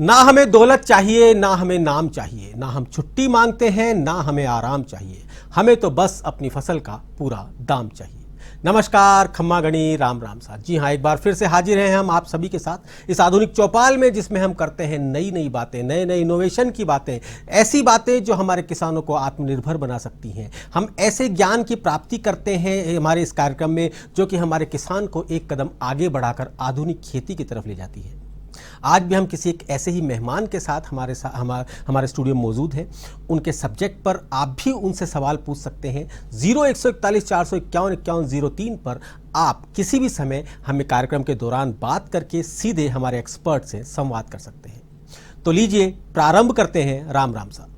ना हमें दौलत चाहिए, ना हमें नाम चाहिए, ना हम छुट्टी मांगते हैं, ना हमें आराम चाहिए। हमें तो बस अपनी फसल का पूरा दाम चाहिए। नमस्कार, खम्मा गणी, राम राम साथ। जी हाँ, एक बार फिर से हाजिर हैं हम आप सभी के साथ इस आधुनिक चौपाल में, जिसमें हम करते हैं नई नई बातें, नए नए इनोवेशन की बातें, ऐसी बातें जो हमारे किसानों को आत्मनिर्भर बना सकती हैं। हम ऐसे ज्ञान की प्राप्ति करते हैं हमारे इस कार्यक्रम में, जो कि हमारे किसान को एक कदम आगे बढ़ाकर आधुनिक खेती की तरफ ले जाती है। आज भी हम किसी एक ऐसे ही मेहमान के साथ हमारे स्टूडियो में मौजूद हैं। उनके सब्जेक्ट पर आप भी उनसे सवाल पूछ सकते हैं। 0141 451 5103 पर आप किसी भी समय हमें कार्यक्रम के दौरान बात करके सीधे हमारे एक्सपर्ट से संवाद कर सकते हैं। तो लीजिए प्रारंभ करते हैं। राम राम साहब।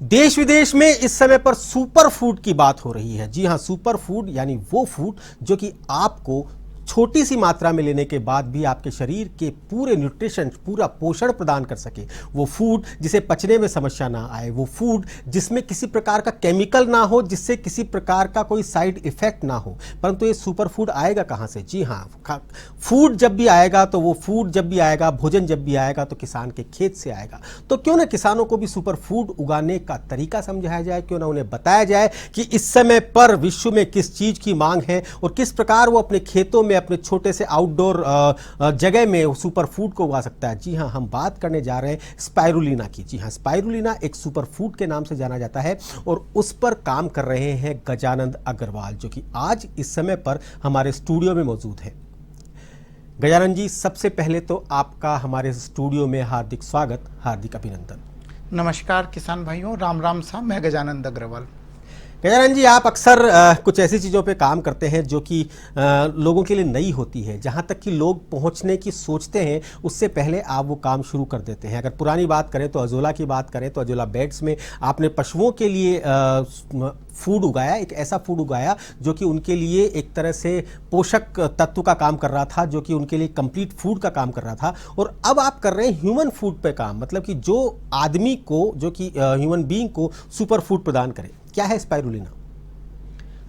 देश विदेश में इस समय पर सुपर फूड की बात हो रही है। जी हां, सुपर फूड यानी वो फूड जो कि आपको छोटी सी मात्रा में लेने के बाद भी आपके शरीर के पूरे न्यूट्रिशन, पूरा पोषण प्रदान कर सके। वो फूड जिसे पचने में समस्या ना आए, वो फूड जिसमें किसी प्रकार का केमिकल ना हो, जिससे किसी प्रकार का कोई साइड इफेक्ट ना हो। परंतु ये सुपर फूड आएगा कहाँ से? जी हाँ, फूड जब भी आएगा तो वो फूड जब भी आएगा, भोजन जब भी आएगा तो किसान के खेत से आएगा। तो क्यों ना किसानों को भी सुपर फूड उगाने का तरीका समझाया जाए, क्यों ना उन्हें बताया जाए कि इस समय पर विश्व में किस चीज़ की मांग है और किस प्रकार वो अपने खेतों में, अपने छोटे से आउटडोर जगह में सुपर फूड को उगा सकता है। जी हां, हम बात करने जा रहे हैं स्पाइरुलिना की। जी हां, स्पाइरुलिना एक सुपर फूड के नाम से जाना जाता है और उस पर काम कर रहे हैं गजानंद अग्रवाल, जो कि आज इस समय पर हमारे स्टूडियो में मौजूद है। गजानंद जी, सबसे पहले तो आपका हमारे स्टूडियो में हार्दिक स्वागत, हार्दिक अभिनंदन। नमस्कार किसान भाइयों, राम राम साहब। मैं गजानंद अग्रवाल। गजानंद जी, आप अक्सर कुछ ऐसी चीज़ों पे काम करते हैं जो कि लोगों के लिए नई होती है। जहाँ तक कि लोग पहुँचने की सोचते हैं उससे पहले आप वो काम शुरू कर देते हैं। अगर पुरानी बात करें तो अजोला की बात करें तो अजोला बेड्स में आपने पशुओं के लिए फूड उगाया, एक ऐसा फूड उगाया जो कि उनके लिए एक तरह से पोषक तत्व का काम कर रहा था, जो कि उनके लिए कंप्लीट फूड का काम कर रहा था। और अब आप कर रहे हैं ह्यूमन फूड पे काम, मतलब कि जो आदमी को, जो कि ह्यूमन बीइंग को सुपर फूड प्रदान करे। क्या है स्पाइरुलिना?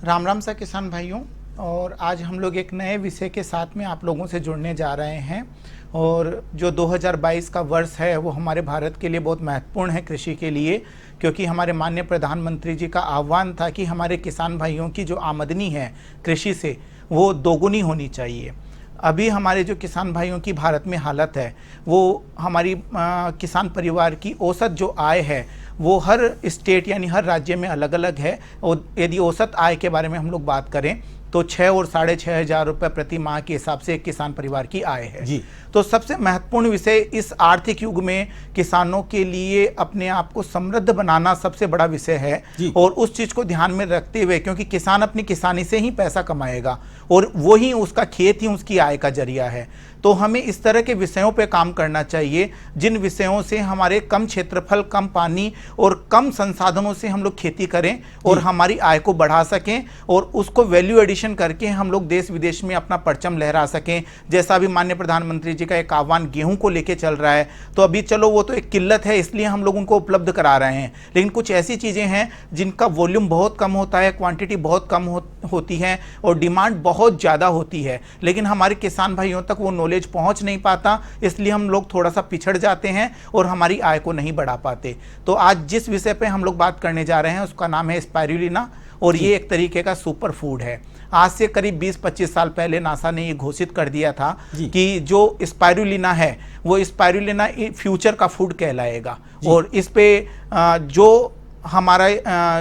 राम राम सा किसान भाइयों, और आज हम लोग एक नए विषय के साथ में आप लोगों से जुड़ने जा रहे हैं। और जो 2022 का वर्ष है वो हमारे भारत के लिए बहुत महत्वपूर्ण है कृषि के लिए, क्योंकि हमारे माननीय प्रधानमंत्री जी का आह्वान था कि हमारे किसान भाइयों की जो आमदनी है कृषि से वो दोगुनी होनी चाहिए। अभी हमारे जो किसान भाइयों की भारत में हालत है, वो हमारी किसान परिवार की औसत जो आय है वो हर स्टेट यानी हर राज्य में अलग अलग है। और यदि औसत आय के बारे में हम लोग बात करें तो 6 और 6.5 हज़ार रुपये प्रति माह के हिसाब से एक किसान परिवार की आय है जी। तो सबसे महत्वपूर्ण विषय इस आर्थिक युग में किसानों के लिए अपने आप को समृद्ध बनाना सबसे बड़ा विषय है। और उस चीज़ को ध्यान में रखते हुए, क्योंकि किसान अपनी किसानी से ही पैसा कमाएगा और वही उसका खेत ही उसकी आय का जरिया है। तो हमें इस तरह के विषयों पे काम करना चाहिए जिन विषयों से हमारे कम क्षेत्रफल, कम पानी और कम संसाधनों से हम लोग खेती करें और हमारी आय को बढ़ा सकें और उसको वैल्यू एडिशन करके हम लोग देश विदेश में अपना परचम लहरा सकें। जैसा अभी माननीय प्रधानमंत्री जी का एक आह्वान गेहूं को लेके चल रहा है, तो अभी चलो वो तो एक किल्लत है इसलिए हम लोग उनको उपलब्ध करा रहे हैं, लेकिन कुछ ऐसी चीज़ें हैं जिनका वॉल्यूम बहुत कम होता है, क्वांटिटी बहुत कम होती है और डिमांड बहुत ज़्यादा होती है, लेकिन हमारे किसान भाइयों तक वो नॉलेज पहुंच नहीं पाता, इसलिए हम लोग थोड़ा सा पिछड़ जाते हैं और हमारी आय को नहीं बढ़ा पाते। तो आज जिस विषय पे हम लोग बात करने जा रहे हैं उसका नाम है स्पाइरुलिना, और ये एक तरीके का सुपर फूड है। आज से करीब 20-25 साल पहले नासा ने ये घोषित कर दिया था कि जो स्पाइरुलिना है वो स्पाइरुलिना फ्यूचर का फूड कहलाएगा। और इस पे जो हमारा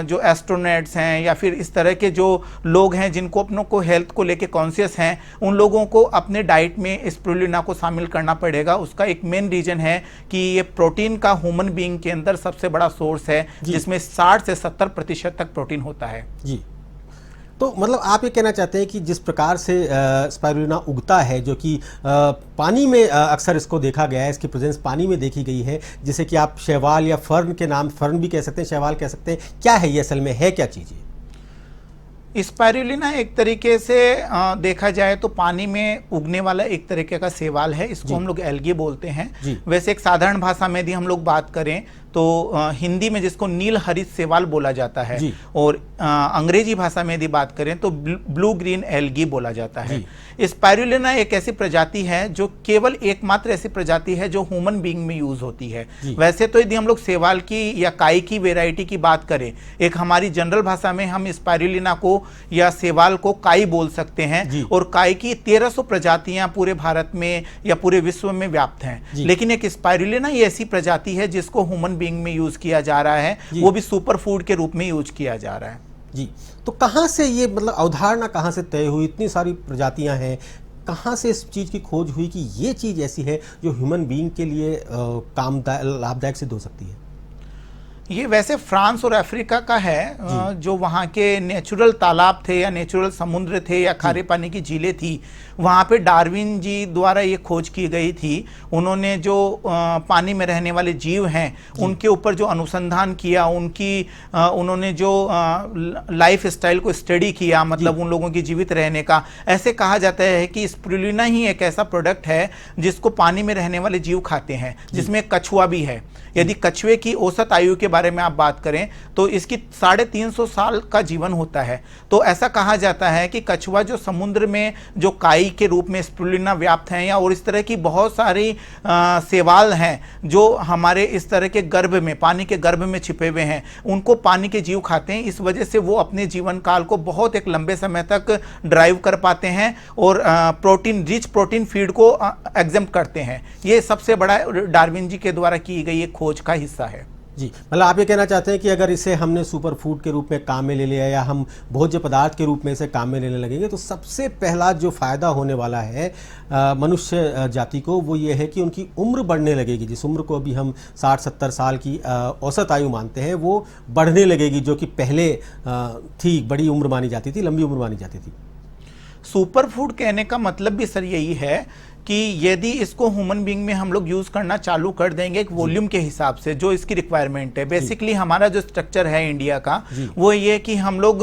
जो एस्ट्रोनॉट्स हैं या फिर इस तरह के जो लोग हैं जिनको अपनों को हेल्थ को लेके कॉन्शियस हैं, उन लोगों को अपने डाइट में स्पाइरुलिना को शामिल करना पड़ेगा। उसका एक मेन रीजन है कि ये प्रोटीन का ह्यूमन बीइंग के अंदर सबसे बड़ा सोर्स है, जिसमें 60 से 70% तक प्रोटीन होता है जी। तो मतलब आप ये कहना चाहते हैं कि जिस प्रकार से स्पाइरुलिना उगता है, जो कि पानी में अक्सर इसको देखा गया है, इसकी प्रेजेंस पानी में देखी गई है, जिसे कि आप शैवाल या फर्न के नाम, फर्न भी कह सकते हैं, शैवाल कह सकते हैं। क्या है ये असल में, है क्या चीज़? स्पाइरुलिना एक तरीके से देखा जाए तो पानी में उगने वाला एक तरीके का शैवाल है। इसको हम लोग एल्गी बोलते हैं। वैसे एक साधारण भाषा में यदि हम लोग बात करें तो हिंदी में जिसको नील हरित शैवाल बोला जाता है, जी। और अंग्रेजी भाषा में यदि बात करें तो ब्लू ग्रीन एल्गी बोला जाता है। स्पाइरुलिना एक ऐसी प्रजाति है जो केवल एकमात्र ऐसी प्रजाति है जो ह्यूमन बीइंग में यूज होती है। वैसे तो यदि हम लोग शैवाल की या काई की वेराइटी की बात करें, एक हमारी जनरल भाषा में हम स्पाइरुलिना को या शैवाल को काई बोल सकते हैं, और काई की 1300 प्रजातियां पूरे भारत में या पूरे विश्व में व्याप्त हैं। लेकिन एक स्पाइरुलिना ये ऐसी प्रजाति है जिसको ह्यूमन बीइंग में यूज किया जा रहा है, वो भी सुपर फूड के रूप में यूज किया जा रहा है। जी, तो कहाँ से ये मतलब अवधारणा कहाँ से तय हुई? इतनी सारी प्रजातियां हैं, कहाँ से इस चीज़ की खोज हुई कि ये चीज़ ऐसी है जो ह्यूमन बीइंग के लिए लाभदायक सिद्ध हो सकती है? ये वैसे फ्रांस और अफ्रीका का है, जो वहाँ के नेचुरल तालाब थे या नेचुरल समुद्र थे या खारे पानी की झीलें थी, वहाँ पे डार्विन जी द्वारा ये खोज की गई थी। उन्होंने जो पानी में रहने वाले जीव हैं उनके ऊपर जो अनुसंधान किया, उन्होंने जो लाइफ स्टाइल को स्टडी किया, मतलब उन लोगों की जीवित रहने का। ऐसे कहा जाता है कि स्पिरुलिना ही एक ऐसा प्रोडक्ट है जिसको पानी में रहने वाले जीव खाते हैं, जिसमें कछुआ भी है। यदि कछुए की औसत आयु के बारे में आप बात करें तो इसकी 350 साल का जीवन होता है। तो ऐसा कहा जाता है कि कछुआ जो समुद्र में जो काई के रूप में स्पिरुलिना व्याप्त हैं, या और इस तरह की बहुत सारी शैवाल हैं जो हमारे इस तरह के गर्भ में, पानी के गर्भ में छिपे हुए हैं, उनको पानी के जीव खाते हैं। इस वजह से वो अपने जीवन काल को बहुत एक लंबे समय तक ड्राइव कर पाते हैं और रिच प्रोटीन फीड को एग्जेम्प्ट करते हैं। ये सबसे बड़ा डार्विन जी के द्वारा की गई एक खोज का हिस्सा है। जी, मतलब आप ये कहना चाहते हैं कि अगर इसे हमने सुपर फूड के रूप में काम में ले लिया या हम भोज्य पदार्थ के रूप में इसे काम में लेने लगेंगे तो सबसे पहला जो फ़ायदा होने वाला है मनुष्य जाति को, वो ये है कि उनकी उम्र बढ़ने लगेगी। जिस उम्र को अभी हम 60-70 साल की औसत आयु मानते हैं वो बढ़ने लगेगी, जो कि पहले थी, बड़ी उम्र मानी जाती थी, लंबी उम्र मानी जाती थी। सुपर फूड कहने का मतलब भी सर यही है कि यदि इसको ह्यूमन बीइंग में हम लोग यूज करना चालू कर देंगे एक वॉल्यूम के हिसाब से जो इसकी रिक्वायरमेंट है। बेसिकली हमारा जो स्ट्रक्चर है इंडिया का वो ये कि हम लोग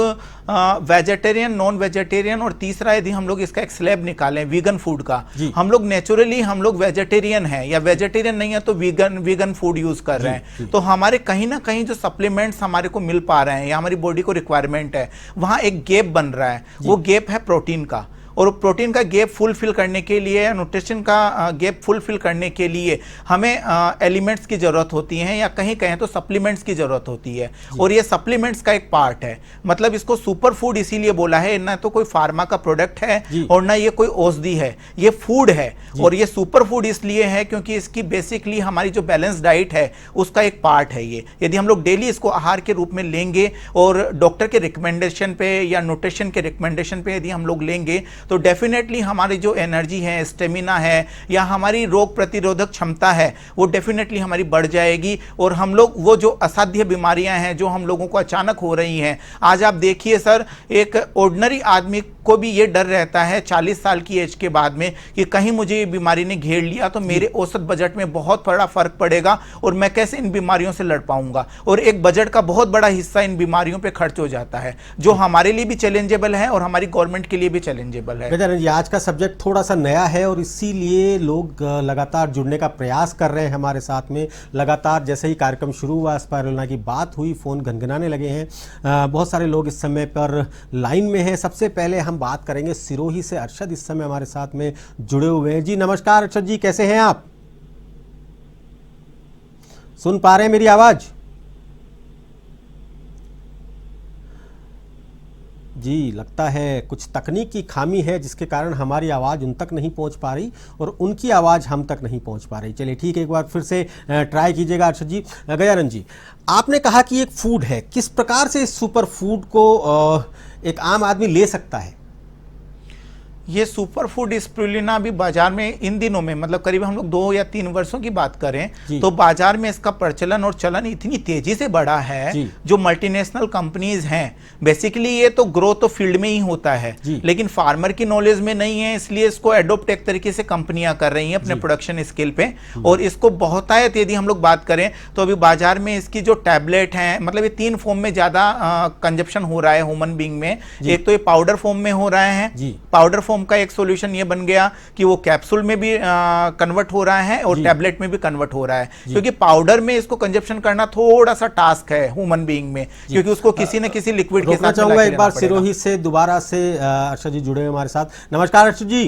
वेजिटेरियन, नॉन वेजिटेरियन, और तीसरा यदि हम लोग इसका एक स्लैब निकालें वीगन फूड का, हम लोग नेचुरली हम लोग वेजिटेरियन है या वेजिटेरियन नहीं है तो वीगन फूड यूज कर रहे हैं। तो हमारे कहीं ना कहीं जो सप्लीमेंट्स हमारे को मिल पा रहे हैं या हमारी बॉडी को रिक्वायरमेंट है, वहां एक गैप बन रहा है। वो गैप है प्रोटीन का, और प्रोटीन का गैप फुलफिल करने के लिए या न्यूट्रिशन का गैप फुलफिल करने के लिए हमें एलिमेंट्स की ज़रूरत होती है, या कहीं कहें तो सप्लीमेंट्स की ज़रूरत होती है। और ये सप्लीमेंट्स का एक पार्ट है। मतलब इसको सुपर फूड इसीलिए बोला है, ना तो कोई फार्मा का प्रोडक्ट है और ना ये कोई औषधि है, ये फूड है। और ये सुपर फूड इसलिए है क्योंकि इसकी बेसिकली हमारी जो बैलेंस डाइट है उसका एक पार्ट है ये। यदि हम लोग डेली इसको आहार के रूप में लेंगे और डॉक्टर के रिकमेंडेशन पे या न्यूट्रिशन के रिकमेंडेशन पे यदि हम लोग लेंगे तो डेफिनेटली हमारी जो एनर्जी है, स्टेमिना है, या हमारी रोग प्रतिरोधक क्षमता है वो डेफिनेटली हमारी बढ़ जाएगी। और हम लोग वो जो असाध्य बीमारियां हैं जो हम लोगों को अचानक हो रही हैं, आज आप देखिए सर, एक ऑर्डिनरी आदमी को भी ये डर रहता है 40 साल की एज के बाद में कि कहीं मुझे ये बीमारी ने घेर लिया तो मेरे औसत बजट में बहुत बड़ा फर्क पड़ेगा और मैं कैसे इन बीमारियों से लड़ पाऊंगा। और एक बजट का बहुत बड़ा हिस्सा इन बीमारियों पे खर्च हो जाता है, जो हमारे लिए भी चैलेंजेबल है और हमारी गवर्नमेंट के लिए भी चैलेंजेबल है। गजानन जी, आज का सब्जेक्ट थोड़ा सा नया है और इसीलिए लोग लगातार जुड़ने का प्रयास कर रहे हैं हमारे साथ में। लगातार जैसे ही कार्यक्रम शुरू हुआ, स्पाइरुलिना की बात हुई, फ़ोन गनगनाने लगे हैं। बहुत सारे लोग इस समय पर लाइन में हैं। सबसे पहले हम बात करेंगे सिरोही से। अरशद इस समय हमारे साथ में जुड़े हुए हैं। जी नमस्कार अरशद जी, कैसे हैं आप? सुन पा रहे हैं मेरी आवाज़? जी, लगता है कुछ तकनीक की खामी है जिसके कारण हमारी आवाज़ उन तक नहीं पहुंच पा रही और उनकी आवाज़ हम तक नहीं पहुंच पा रही। चलिए ठीक है, एक बार फिर से ट्राई कीजिएगा अर्षद जी। गजानन जी, आपने कहा कि एक फूड है, किस प्रकार से इस सुपर फूड को एक आम आदमी ले सकता है? ये सुपर फूड स्पिरुलिना भी बाजार में इन दिनों में, मतलब करीब हम लोग 2 या 3 वर्षों की बात करें तो बाजार में इसका प्रचलन और चलन इतनी तेजी से बढ़ा है। जो मल्टीनेशनल कंपनीज हैं, बेसिकली ये तो ग्रोथ तो फील्ड में ही होता है लेकिन फार्मर की नॉलेज में नहीं है, इसलिए इसको एडोप्ट एक तरीके से कंपनियां कर रही हैं अपने प्रोडक्शन स्केल पे। और इसको बहुतायत यदि हम लोग बात करें तो अभी बाजार में इसकी जो टैबलेट है, मतलब ये 3 फॉर्म में ज्यादा कंजप्शन हो रहा है ह्यूमन बीइंग में। एक तो ये पाउडर फॉर्म में हो रहा है, पाउडर फॉर्म का एक सॉल्यूशन ये बन गया कि वो कैप्सूल में भी कन्वर्ट हो रहा है और जी। टैबलेट में भी कन्वर्ट हो रहा है, क्योंकि पाउडर में इसको कंजप्शन करना थोड़ा सा टास्क है ह्यूमन बीइंग में, क्योंकि उसको किसी न किसी लिक्विड के रोकना साथ चाहूंगा मिला के एक बार लेना पड़ेगा। सिरोही से दोबारा से अर्षद जी जुड़े हुए हमारे साथ। नमस्कार अर्षद जी।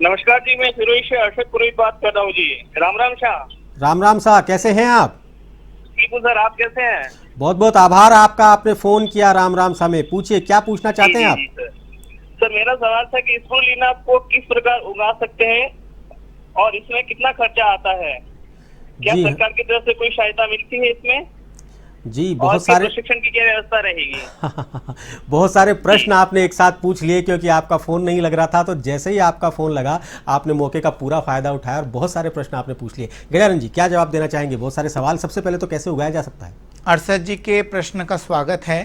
नमस्कार जी, मैं सिरोही से अर्षद पुरोहित बात कर रहा हूँ जी। राम राम शाह। राम राम साहब, कैसे हैं आप? ठीक हूँ सर, आप कैसे हैं? बहुत बहुत आभार आपका, आपने फोन किया राम राम साहब में। पूछिए क्या पूछना चाहते हैं आप? जी, सर मेरा सवाल था कि स्पिरुलिना को किस प्रकार उगा सकते हैं और इसमें कितना खर्चा आता है? क्या जी सरकार की तरफ से कोई सहायता मिलती है इसमें? जी, और बहुत इसके सारे प्रशिक्षण की क्या व्यवस्था रहेगी? बहुत सारे प्रश्न आपने एक साथ पूछ लिए, क्योंकि आपका फोन नहीं लग रहा था, तो जैसे ही आपका फोन लगा आपने मौके का पूरा फायदा उठाया और बहुत सारे प्रश्न आपने पूछ लिए। गजानन जी क्या जवाब देना चाहेंगे? बहुत सारे सवाल। सबसे पहले तो कैसे उगाया जा सकता है? अर्षद जी के प्रश्न का स्वागत है,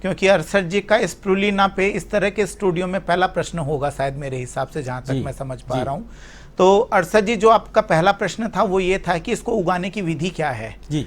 क्योंकि अर्षद जी का स्पिरुलिना पे इस तरह के स्टूडियो में पहला प्रश्न होगा शायद, मेरे हिसाब से जहां तक जी, मैं समझ पा जी। रहा हूं। तो अर्षद जी, जो आपका पहला प्रश्न था वो ये था कि इसको उगाने की विधि क्या है। जी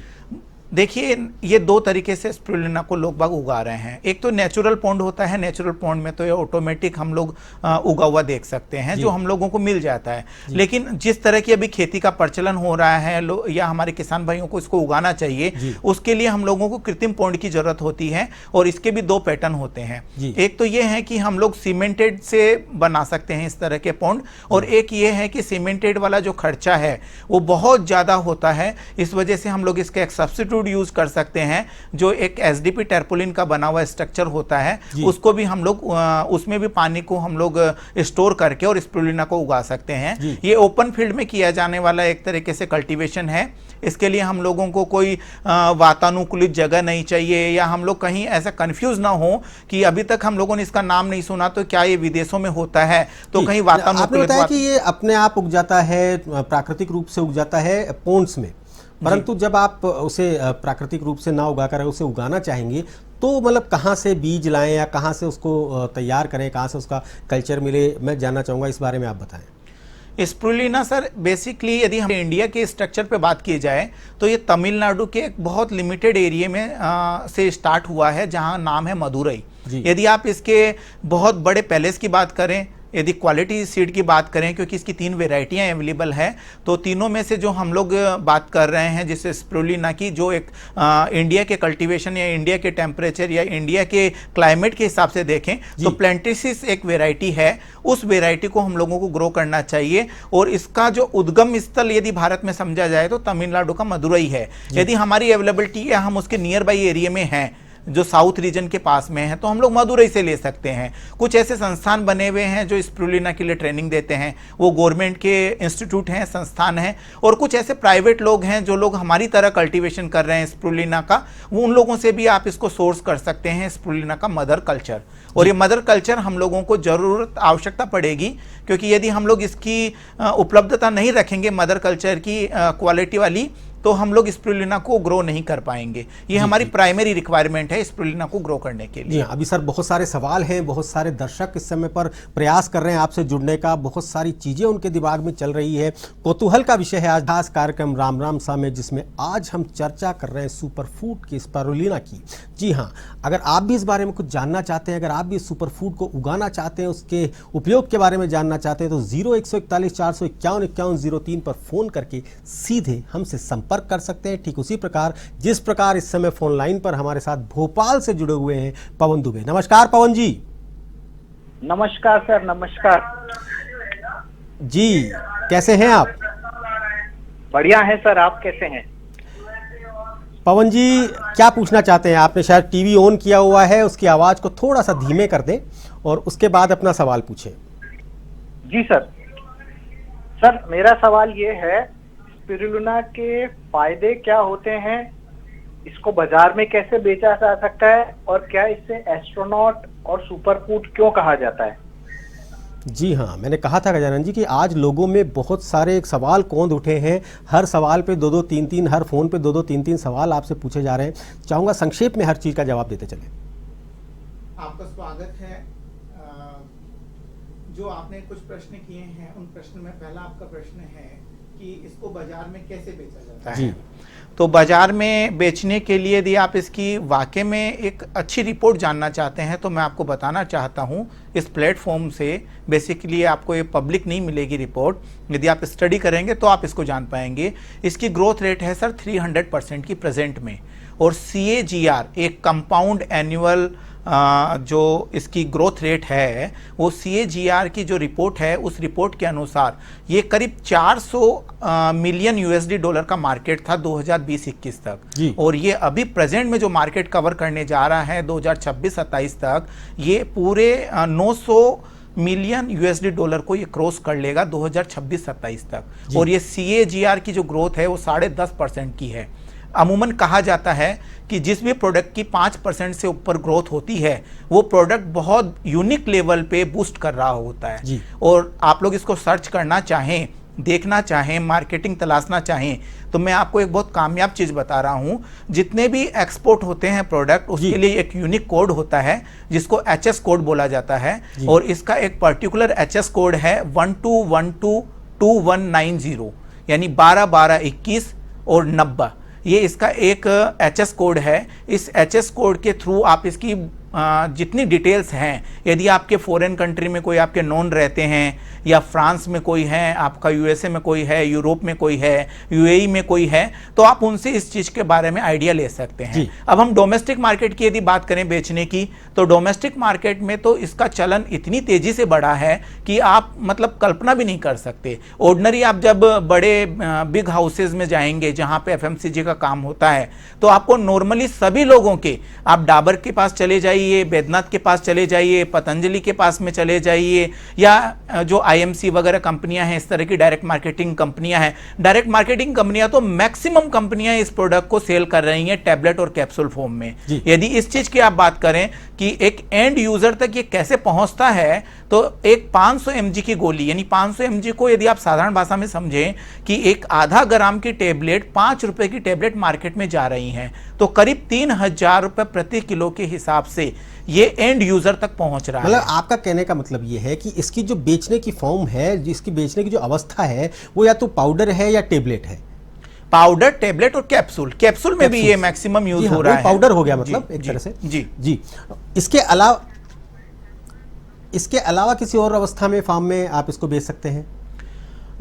देखिए, ये दो तरीके से स्पिरुलिना को लोग बाग उगा रहे हैं। एक तो नेचुरल पॉन्ड होता है, नेचुरल पॉन्ड में तो ये ऑटोमेटिक हम लोग उगा हुआ देख सकते हैं, जो हम लोगों को मिल जाता है। लेकिन जिस तरह की अभी खेती का प्रचलन हो रहा है, या हमारे किसान भाइयों को इसको उगाना चाहिए, उसके लिए हम लोगों को कृत्रिम पॉन्ड की जरूरत होती है। और इसके भी दो पैटर्न होते हैं। एक तो ये है कि हम लोग सीमेंटेड से बना सकते हैं इस तरह के पॉन्ड, और एक ये है कि सीमेंटेड वाला जो खर्चा है वो बहुत ज्यादा होता है। इस वजह से हम लोग इसका एक सब्स्टिट्यूट यूज कर सकते हैं, जो एक एसडीपी टर्पोलिन का बना हुआ स्ट्रक्चर होता है। उसको भी हम लोग उसमें भी पानी को हम लोग स्टोर करके और स्पिरुलिना को उगा सकते हैं। ये ओपन फील्ड में किया जाने वाला एक तरीके से कल्टीवेशन है। इसके लिए हम लोगों को कोई वातानुकूलित जगह नहीं चाहिए, या हम लोग कहीं ऐसा कंफ्यूज ना हो कि अभी तक हम लोगों ने इसका नाम नहीं सुना, तो क्या ये विदेशों में होता है, तो कहीं आपने वातानुकूलित बताया कि ये अपने आप उग जाता है, प्राकृतिक रूप से उग जाता है पोन्ड्स में, परंतु जब आप उसे प्राकृतिक रूप से ना उगा कर उसे उगाना चाहेंगे तो मतलब कहाँ से बीज लाएं या कहाँ से उसको तैयार करें, कहाँ से उसका कल्चर मिले, मैं जानना चाहूँगा, इस बारे में आप बताएं। स्पिरुलिना सर बेसिकली यदि हम इंडिया के स्ट्रक्चर पे बात की जाए तो ये तमिलनाडु के एक बहुत लिमिटेड एरिया में से स्टार्ट हुआ है, जहाँ नाम है मदुरई। यदि आप इसके बहुत बड़े पैलेस की बात करें, यदि क्वालिटी सीड की बात करें, क्योंकि इसकी 3 वेराइटियां अवेलेबल है, तो तीनों में से जो हम लोग बात कर रहे हैं जिससे स्पिरुलिना की, जो एक इंडिया के कल्टीवेशन या इंडिया के टेम्परेचर या इंडिया के क्लाइमेट के हिसाब से देखें तो प्लेंटिसिस एक वेराइटी है। उस वेराइटी को हम लोगों को ग्रो करना चाहिए, और इसका जो उद्गम स्थल यदि भारत में समझा जाए तो तमिलनाडु का मदुरई है। यदि हमारी अवेलेबिलिटी या हम उसके नियर बाई एरिया में हैं, जो साउथ रीजन के पास में है, तो हम लोग मदुरई से ले सकते हैं। कुछ ऐसे संस्थान बने हुए हैं जो स्पिरुलिना के लिए ट्रेनिंग देते हैं, वो गवर्नमेंट के इंस्टीट्यूट हैं, संस्थान हैं, और कुछ ऐसे प्राइवेट लोग हैं जो लोग हमारी तरह कल्टीवेशन कर रहे हैं स्पिरुलिना का, वो उन लोगों से भी आप इसको सोर्स कर सकते हैं, स्पिरुलिना का मदर कल्चर। और ये मदर कल्चर हम लोगों को जरूरत आवश्यकता पड़ेगी, क्योंकि यदि हम लोग इसकी उपलब्धता नहीं रखेंगे मदर कल्चर की क्वालिटी वाली, तो हम लोग स्पिरुलिना को ग्रो नहीं कर पाएंगे। ये हमारी प्राइमरी रिक्वायरमेंट है स्पिरुलिना को ग्रो करने के लिए। जी हाँ, अभी सर बहुत सारे सवाल हैं, बहुत सारे दर्शक इस समय पर प्रयास कर रहे हैं आपसे जुड़ने का, बहुत सारी चीज़ें उनके दिमाग में चल रही है। कौतूहल का विषय है आज खास कार्यक्रम राम राम सा में, जिसमें आज हम चर्चा कर रहे हैं सुपर फूड की, स्पिरुलिना की। जी हाँ, अगर आप भी इस बारे में कुछ जानना चाहते हैं, अगर आप भी सुपर फूड को उगाना चाहते हैं, उसके उपयोग के बारे में जानना चाहते हैं, तो 0141 451 5103 पर फ़ोन करके सीधे हमसे संपर्क कर सकते हैं। ठीक उसी प्रकार जिस प्रकार इस समय फोन लाइन पर हमारे साथ भोपाल से जुड़े हुए हैं पवन दुबे। नमस्कार पवन जी। नमस्कार सर, नमस्कार जी, कैसे हैं आप? बढ़िया है सर, आप कैसे हैं? पवन जी क्या पूछना चाहते हैं? आपने शायद टीवी ऑन किया हुआ है, उसकी आवाज को थोड़ा सा धीमे कर दें और उसके बाद अपना सवाल पूछें। जी सर। सर मेरा सवाल ये है, स्पिरुलिना के फायदे क्या होते हैं, इसको बाजार में कैसे बेचा जा सकता है, और क्या इससे एस्ट्रोनॉट और सुपर फूड क्यों कहा जाता है? जी हाँ, मैंने कहा था गजानन जी कि आज लोगों में बहुत सारे सवाल कौंध उठे हैं, हर सवाल पे 2-2 3-3, हर फोन पे 2-2 3-3 सवाल आपसे पूछे जा रहे हैं। चाहूँगा संक्षेप में हर चीज़ का जवाब देते चले। आपका स्वागत है। जो आपने कुछ प्रश्न किए हैं, उन प्रश्न में पहला आपका प्रश्न है कि इसको बाजार में कैसे बेचा जाता जी। है। तो बाजार में बेचने के लिए यदि आप इसकी वाकई में एक अच्छी रिपोर्ट जानना चाहते हैं तो मैं आपको बताना चाहता हूं, इस प्लेटफॉर्म से बेसिकली आपको ये पब्लिक नहीं मिलेगी रिपोर्ट, यदि आप स्टडी करेंगे तो आप इसको जान पाएंगे। इसकी ग्रोथ रेट है सर 300% की प्रेजेंट में, और CAGR एक कंपाउंड एनुअल जो इसकी ग्रोथ रेट है, वो CAGR की जो रिपोर्ट है उस रिपोर्ट के अनुसार ये करीब 400 मिलियन USD डॉलर का मार्केट था 2020-21 जी। तक, और ये अभी प्रेजेंट में जो मार्केट कवर करने जा रहा है 2026-27 तक, ये पूरे 900 मिलियन USD डॉलर को ये क्रॉस कर लेगा 2026-27 तक। और ये CAGR की जो ग्रोथ है वो 10.5% की है। अमूमन कहा जाता है कि जिस भी प्रोडक्ट की 5% से ऊपर ग्रोथ होती है वो प्रोडक्ट बहुत यूनिक लेवल पे बूस्ट कर रहा होता है। जी। और आप लोग इसको सर्च करना चाहें, देखना चाहें, मार्केटिंग तलाशना चाहें, तो मैं आपको एक बहुत कामयाब चीज़ बता रहा हूं। जितने भी एक्सपोर्ट होते हैं प्रोडक्ट, उसके लिए एक यूनिक कोड होता है जिसको HS कोड बोला जाता है, और इसका एक पर्टिकुलर HS कोड है 12122190, यानी 121221 और 90। ये इसका एक HS कोड है। इस HS कोड के थ्रू आप इसकी जितनी डिटेल्स हैं, यदि आपके फॉरेन कंट्री में कोई आपके नॉन रहते हैं, या फ्रांस में कोई है, आपका USA में कोई है, यूरोप में कोई है, UAE में कोई है, तो आप उनसे इस चीज़ के बारे में आइडिया ले सकते हैं। अब हम डोमेस्टिक मार्केट की यदि बात करें बेचने की, तो डोमेस्टिक मार्केट में तो इसका चलन इतनी तेज़ी से बढ़ा है कि आप मतलब कल्पना भी नहीं कर सकते। ऑर्डिनरी आप जब बड़े बिग हाउसेज में जाएंगे जहाँ पे FMCG का काम होता है, तो आपको नॉर्मली सभी लोगों के, आप डाबर के पास चले जाइए, बैद्यनाथ के पास चले जाइए, पतंजलि के पास में चले जाइए, या जो IMC वगैरह कंपनियां हैं, इस तरह की डायरेक्ट मार्केटिंग कंपनियां हैं, डायरेक्ट मार्केटिंग कंपनियां तो मैक्सिमम कंपनियां इस प्रोडक्ट को सेल कर रही हैं टैबलेट और कैप्सूल फॉर्म में। यदि इस चीज की आप बात करें कि एक एंड यूजर तक ये कैसे पहुंचता है, तो एक 500 mg की गोली, यानी 500 mg को यदि आप साधारण भाषा में समझें कि एक आधा ग्राम की टेबलेट 5 रुपए की टेबलेट मार्केट में जा रही हैं, तो करीब 3000 रुपए प्रति किलो के हिसाब से ये एंड यूजर तक पहुंच रहा है। मतलब आपका कहने का मतलब ये है कि इसकी जो बेचने की फॉर्म है, जिसकी बेचने की जो अवस्था है, वो या तो पाउडर है या टेबलेट है। पाउडर, टेबलेट और कैप्सूल में भी ये मैक्सिमम यूज हो रहा है। पाउडर हो गया मतलब एक तरह से। जी। इसके अलावा किसी और अवस्था में फार्म में आप इसको बेच सकते हैं?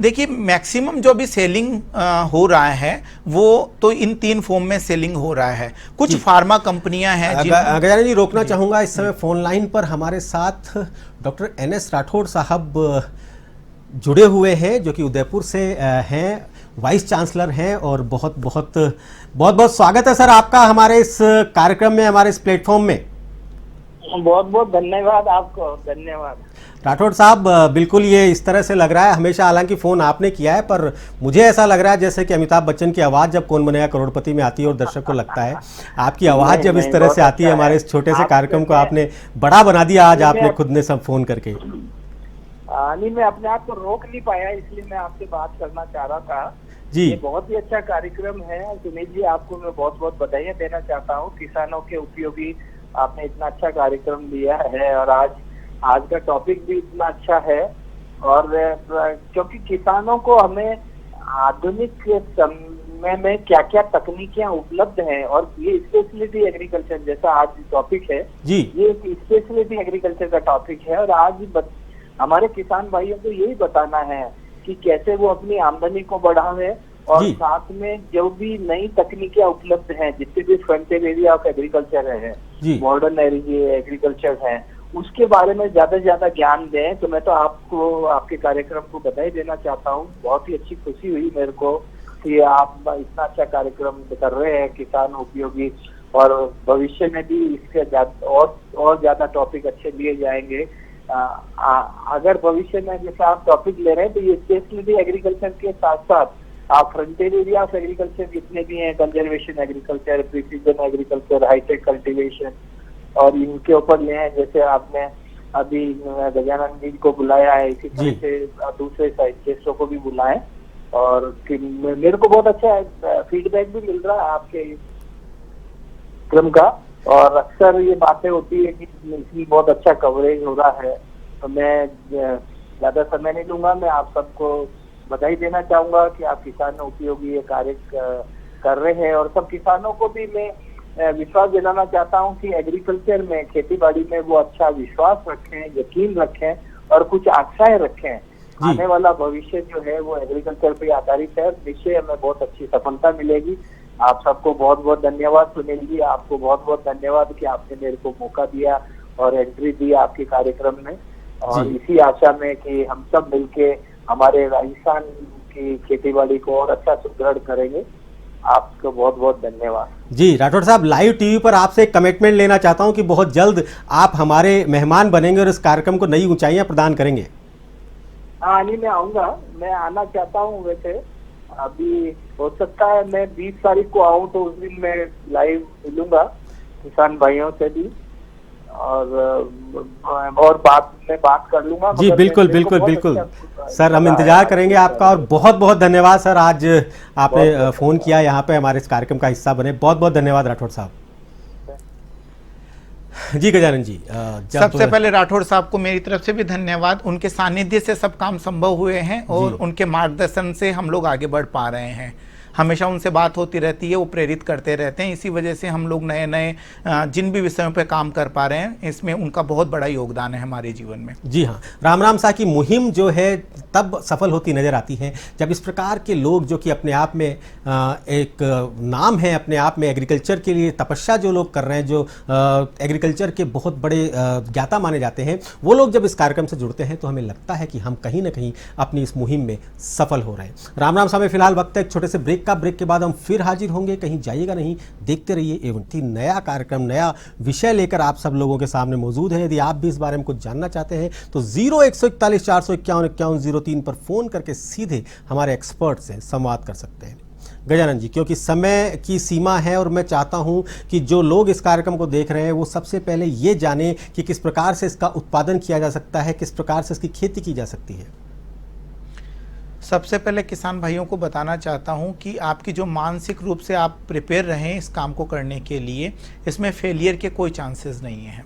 देखिए, मैक्सिमम जो भी सेलिंग हो रहा है वो तो इन 3 फॉर्म में सेलिंग हो रहा है। कुछ फार्मा कंपनियां हैं। अगर जी रोकना चाहूंगा, इस समय फोन लाइन पर हमारे साथ डॉक्टर NS राठौड़ साहब जुड़े हुए हैं, जो कि उदयपुर से हैं, वाइस चांसलर हैं, और बहुत बहुत स्वागत है सर आपका हमारे इस कार्यक्रम में, हमारे इस प्लेटफॉर्म में। बहुत बहुत धन्यवाद आपको। धन्यवाद राठौड़ साहब। बिल्कुल ये इस तरह से लग रहा है, हमेशा हालांकि फ़ोन आपने किया है, पर मुझे ऐसा लग रहा है जैसे कि अमिताभ बच्चन की आवाज़ जब कौन बनेगा करोड़पति में आती है और दर्शक को लगता है आपकी आवाज़ जब इस तरह से आती है, हमारे इस छोटे से कार्यक्रम को आपने बड़ा बना दिया आज आपने खुद ने सब फ़ोन करके। नहीं, मैं अपने आप को रोक नहीं पाया, इसलिए मैं आपसे बात करना चाह रहा था जी। ये बहुत ही अच्छा कार्यक्रम है सुनील जी, आपको मैं बहुत बहुत बधाइयाँ देना चाहता हूँ। किसानों के उपयोगी आपने इतना अच्छा कार्यक्रम दिया है, और आज का टॉपिक भी इतना अच्छा है। और क्योंकि किसानों को हमें आधुनिक समय में क्या क्या तकनीकियां उपलब्ध हैं, और ये स्पेशलिटी एग्रीकल्चर जैसा आज टॉपिक है जी, ये स्पेशलिटी एग्रीकल्चर का टॉपिक है, और आज हमारे किसान भाइयों को यही बताना है कि कैसे वो अपनी आमदनी को बढ़ावे, और साथ में जो भी नई तकनीकियां उपलब्ध हैं, जितने भी फ्रंटियर एरिया ऑफ एग्रीकल्चर है, मॉडर्न एग्रीकल्चर है, उसके बारे में ज्यादा से ज्यादा ज्ञान दें। तो मैं तो आपको आपके कार्यक्रम को बधाई देना चाहता हूँ। बहुत ही अच्छी खुशी हुई मेरे को कि आप इतना अच्छा कार्यक्रम कर रहे हैं किसान उपयोगी, और भविष्य में भी इसके और ज्यादा टॉपिक अच्छे लिए जाएंगे। अगर भविष्य में जैसे आप टॉपिक ले रहे हैं, तो ये स्पेशलिटी एग्रीकल्चर के साथ साथ आप फ्रंटियर एरिया ऑफ एग्रीकल्चर जितने भी हैं, conservation agriculture, precision agriculture, high tech cultivation, और इनके ऊपर ले हैं। जैसे आपने अभी गजानन जी को बुलाया है, इसी तरह से दूसरे साइंटिस्टों को भी बुलाएं, और मेरे को बहुत अच्छा फीडबैक भी मिल रहा है आपके क्रम का, और अक्सर ये बातें होती है कि इसकी बहुत अच्छा कवरेज हो रहा है। तो मैं ज्यादा समय नहीं लूंगा, मैं आप सबको बधाई देना चाहूंगा कि आप किसानों उपयोगी ये कार्य कर रहे हैं। और सब किसानों को भी मैं विश्वास दिलाना चाहता हूं कि एग्रीकल्चर में, खेती बाड़ी में वो अच्छा विश्वास रखें, यकीन रखें और कुछ आशाएं रखें। आने वाला भविष्य जो है वो एग्रीकल्चर पे आधारित है। निश्चय हमें बहुत अच्छी सफलता मिलेगी। आप सबको बहुत बहुत धन्यवाद सुनील जी, आपको बहुत बहुत धन्यवाद कि आपने मेरे को मौका दिया और एंट्री दी आपके कार्यक्रम में। और इसी आशा में कि हम सब मिलके हमारे राजस्थान की खेतीबाड़ी को और अच्छा सुदृढ़ करेंगे। आपको बहुत बहुत धन्यवाद। जी राठौड़ साहब, लाइव टीवी पर आपसे एक कमिटमेंट लेना चाहता हूं कि बहुत जल्द आप हमारे मेहमान बनेंगे और इस कार्यक्रम को नई ऊंचाइयां प्रदान करेंगे। हाँ, नहीं मैं आऊंगा, मैं आना चाहता हूँ। वैसे अभी हो सकता है मैं 20 तारीख को आऊँ तो उस दिन मैं लाइव मिलूंगा किसान भाइयों से भी और बात कर लूंगा। जी बिल्कुल बिल्कुल बिल्कुल सर, हम इंतजार करेंगे आपका। और बहुत बहुत धन्यवाद सर, आज आपने फोन किया, यहाँ पे हमारे इस कार्यक्रम का हिस्सा बने। बहुत बहुत धन्यवाद राठौड़ साहब। जी गजानन जी, सबसे पहले राठौड़ साहब को मेरी तरफ से भी धन्यवाद। उनके सानिध्य से सब काम संभव हुए हैं और उनके मार्गदर्शन से हम लोग आगे बढ़ पा रहे हैं। हमेशा उनसे बात होती रहती है, वो प्रेरित करते रहते हैं। इसी वजह से हम लोग नए नए जिन भी विषयों पे काम कर पा रहे हैं, इसमें उनका बहुत बड़ा योगदान है हमारे जीवन में। जी हाँ, राम सा की मुहिम जो है तब सफल होती नजर आती है जब इस प्रकार के लोग जो कि अपने आप में एक नाम है, अपने आप में एग्रीकल्चर के लिए तपस्या जो लोग कर रहे हैं, जो एग्रीकल्चर के बहुत बड़े ज्ञाता माने जाते हैं, वो लोग जब इस कार्यक्रम से जुड़ते हैं तो हमें लगता है कि हम कहीं ना कहीं अपनी इस मुहिम में सफल हो रहे हैं। राम साहब, फिलहाल वक्त है एक छोटे से ब्रेक का। ब्रेक के बाद हम फिर हाजिर होंगे, कहीं जाइएगा नहीं, देखते रहिए A1T। नया कार्यक्रम, नया विषय लेकर आप सब लोगों के सामने मौजूद है। यदि आप भी इस बारे में कुछ जानना चाहते हैं तो 0141 451 5103 पर फोन करके सीधे हमारे एक्सपर्ट से संवाद कर सकते हैं। गजानन जी, क्योंकि समय की सीमा है और मैं चाहता हूं कि जो लोग इस कार्यक्रम को देख रहे हैं वो सबसे पहले ये जाने कि किस प्रकार से इसका उत्पादन किया जा सकता है, किस प्रकार से इसकी खेती की जा सकती है। सबसे पहले किसान भाइयों को बताना चाहता हूं कि आपकी जो मानसिक रूप से आप प्रिपेयर रहें इस काम को करने के लिए, इसमें फेलियर के कोई चांसेस नहीं हैं।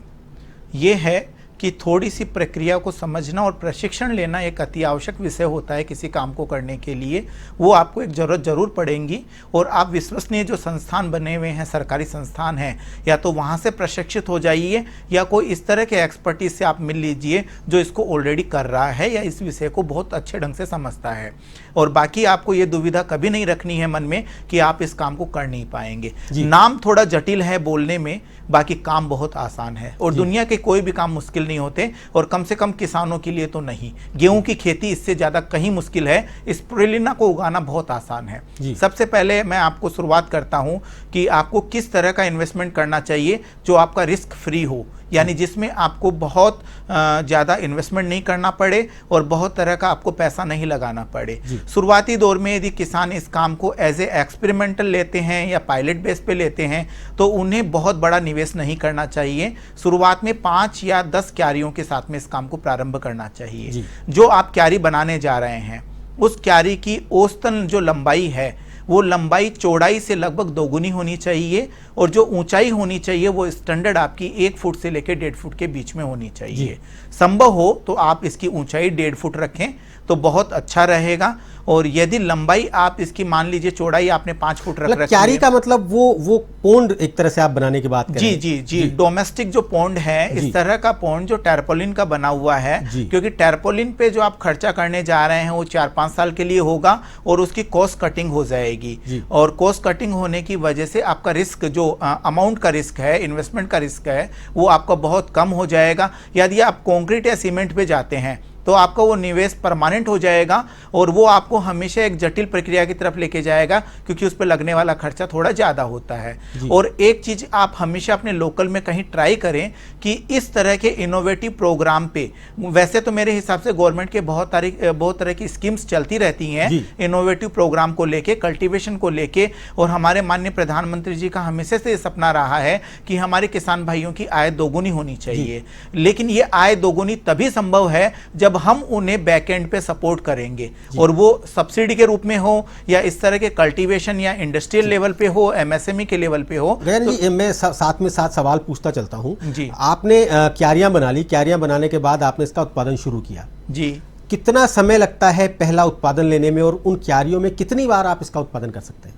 ये है कि थोड़ी सी प्रक्रिया को समझना और प्रशिक्षण लेना एक अति आवश्यक विषय होता है किसी काम को करने के लिए। वो आपको एक ज़रूरत ज़रूर पड़ेगी और आप विश्वसनीय जो संस्थान बने हुए हैं, सरकारी संस्थान हैं, या तो वहाँ से प्रशिक्षित हो जाइए या कोई इस तरह के एक्सपर्टीज से आप मिल लीजिए जो इसको ऑलरेडी कर रहा है या इस विषय को बहुत अच्छे ढंग से समझता है। और बाकी आपको ये दुविधा कभी नहीं रखनी है मन में कि आप इस काम को कर नहीं पाएंगे। नाम थोड़ा जटिल है बोलने में, बाकी काम बहुत आसान है और दुनिया के कोई भी काम मुश्किल नहीं होते, और कम से कम किसानों के लिए तो नहीं। गेहूं की खेती इससे ज़्यादा कहीं मुश्किल है, स्पिरुलिना को उगाना बहुत आसान है। सबसे पहले मैं आपको शुरुआत करता हूं कि आपको किस तरह का इन्वेस्टमेंट करना चाहिए जो आपका रिस्क फ्री हो, यानी जिसमें आपको बहुत ज़्यादा इन्वेस्टमेंट नहीं करना पड़े और बहुत तरह का आपको पैसा नहीं लगाना पड़े। शुरुआती दौर में यदि किसान इस काम को एज ए एक्सपेरिमेंटल लेते हैं या पायलट बेस पे लेते हैं तो उन्हें बहुत बड़ा निवेश नहीं करना चाहिए। शुरुआत में 5 या 10 क्यारियों के साथ में इस काम को प्रारंभ करना चाहिए। जो आप क्यारी बनाने जा रहे हैं उस क्यारी की औसतन जो लंबाई है वो लंबाई चौड़ाई से लगभग दोगुनी होनी चाहिए और जो ऊंचाई होनी चाहिए वो स्टैंडर्ड आपकी 1 फुट से लेकर 1.5 फुट के बीच में होनी चाहिए। संभव हो तो आप इसकी ऊंचाई 1.5 फुट रखें तो बहुत अच्छा रहेगा। और यदि लंबाई आप इसकी मान लीजिए चौड़ाई आपने 5 फुट रख रखी है। क्यारी का मतलब वो पोंड एक तरह से आप बनाने की बात कर रहे हैं। जी डोमेस्टिक जो पोंड है, इस तरह का पोंड जो टैरपोलिन का बना हुआ है, क्योंकि टैरपोलिन पे जो आप खर्चा करने जा रहे हैं वो 4-5 साल के लिए होगा और उसकी कॉस्ट कटिंग हो जाएगी। और कॉस्ट कटिंग होने की वजह से आपका रिस्क, जो अमाउंट का रिस्क है, इन्वेस्टमेंट का रिस्क है, वो आपका बहुत कम हो जाएगा। यदि आप कंक्रीट या सीमेंट पे जाते हैं तो आपका वो निवेश परमानेंट हो जाएगा और वो आपको हमेशा एक जटिल प्रक्रिया की तरफ लेके जाएगा क्योंकि उस पर लगने वाला खर्चा थोड़ा ज़्यादा होता है। और एक चीज़ आप हमेशा अपने लोकल में कहीं ट्राई करें कि इस तरह के इनोवेटिव प्रोग्राम पे, वैसे तो मेरे हिसाब से गवर्नमेंट के बहुत तरह की स्कीम्स चलती रहती हैं इनोवेटिव प्रोग्राम को लेके, कल्टीवेशन को लेके। और हमारे माननीय प्रधानमंत्री जी का हमेशा से सपना रहा है कि हमारे किसान भाइयों की आय दोगुनी होनी चाहिए। लेकिन ये आय दोगुनी तभी संभव है जब हम उन्हें बैकएंड पे सपोर्ट करेंगे, और वो सब्सिडी के रूप में हो या इस तरह के कल्टीवेशन या इंडस्ट्रियल लेवल पे हो, एमएसएमई के लेवल पे हो। तो मैं साथ में सवाल पूछता चलता हूं जी। आपने क्यारियां बना ली, क्यारियां बनाने के बाद आपने इसका उत्पादन शुरू किया जी, कितना समय लगता है पहला उत्पादन लेने में, और उन क्यारियों में कितनी बार आप इसका उत्पादन कर सकते हैं?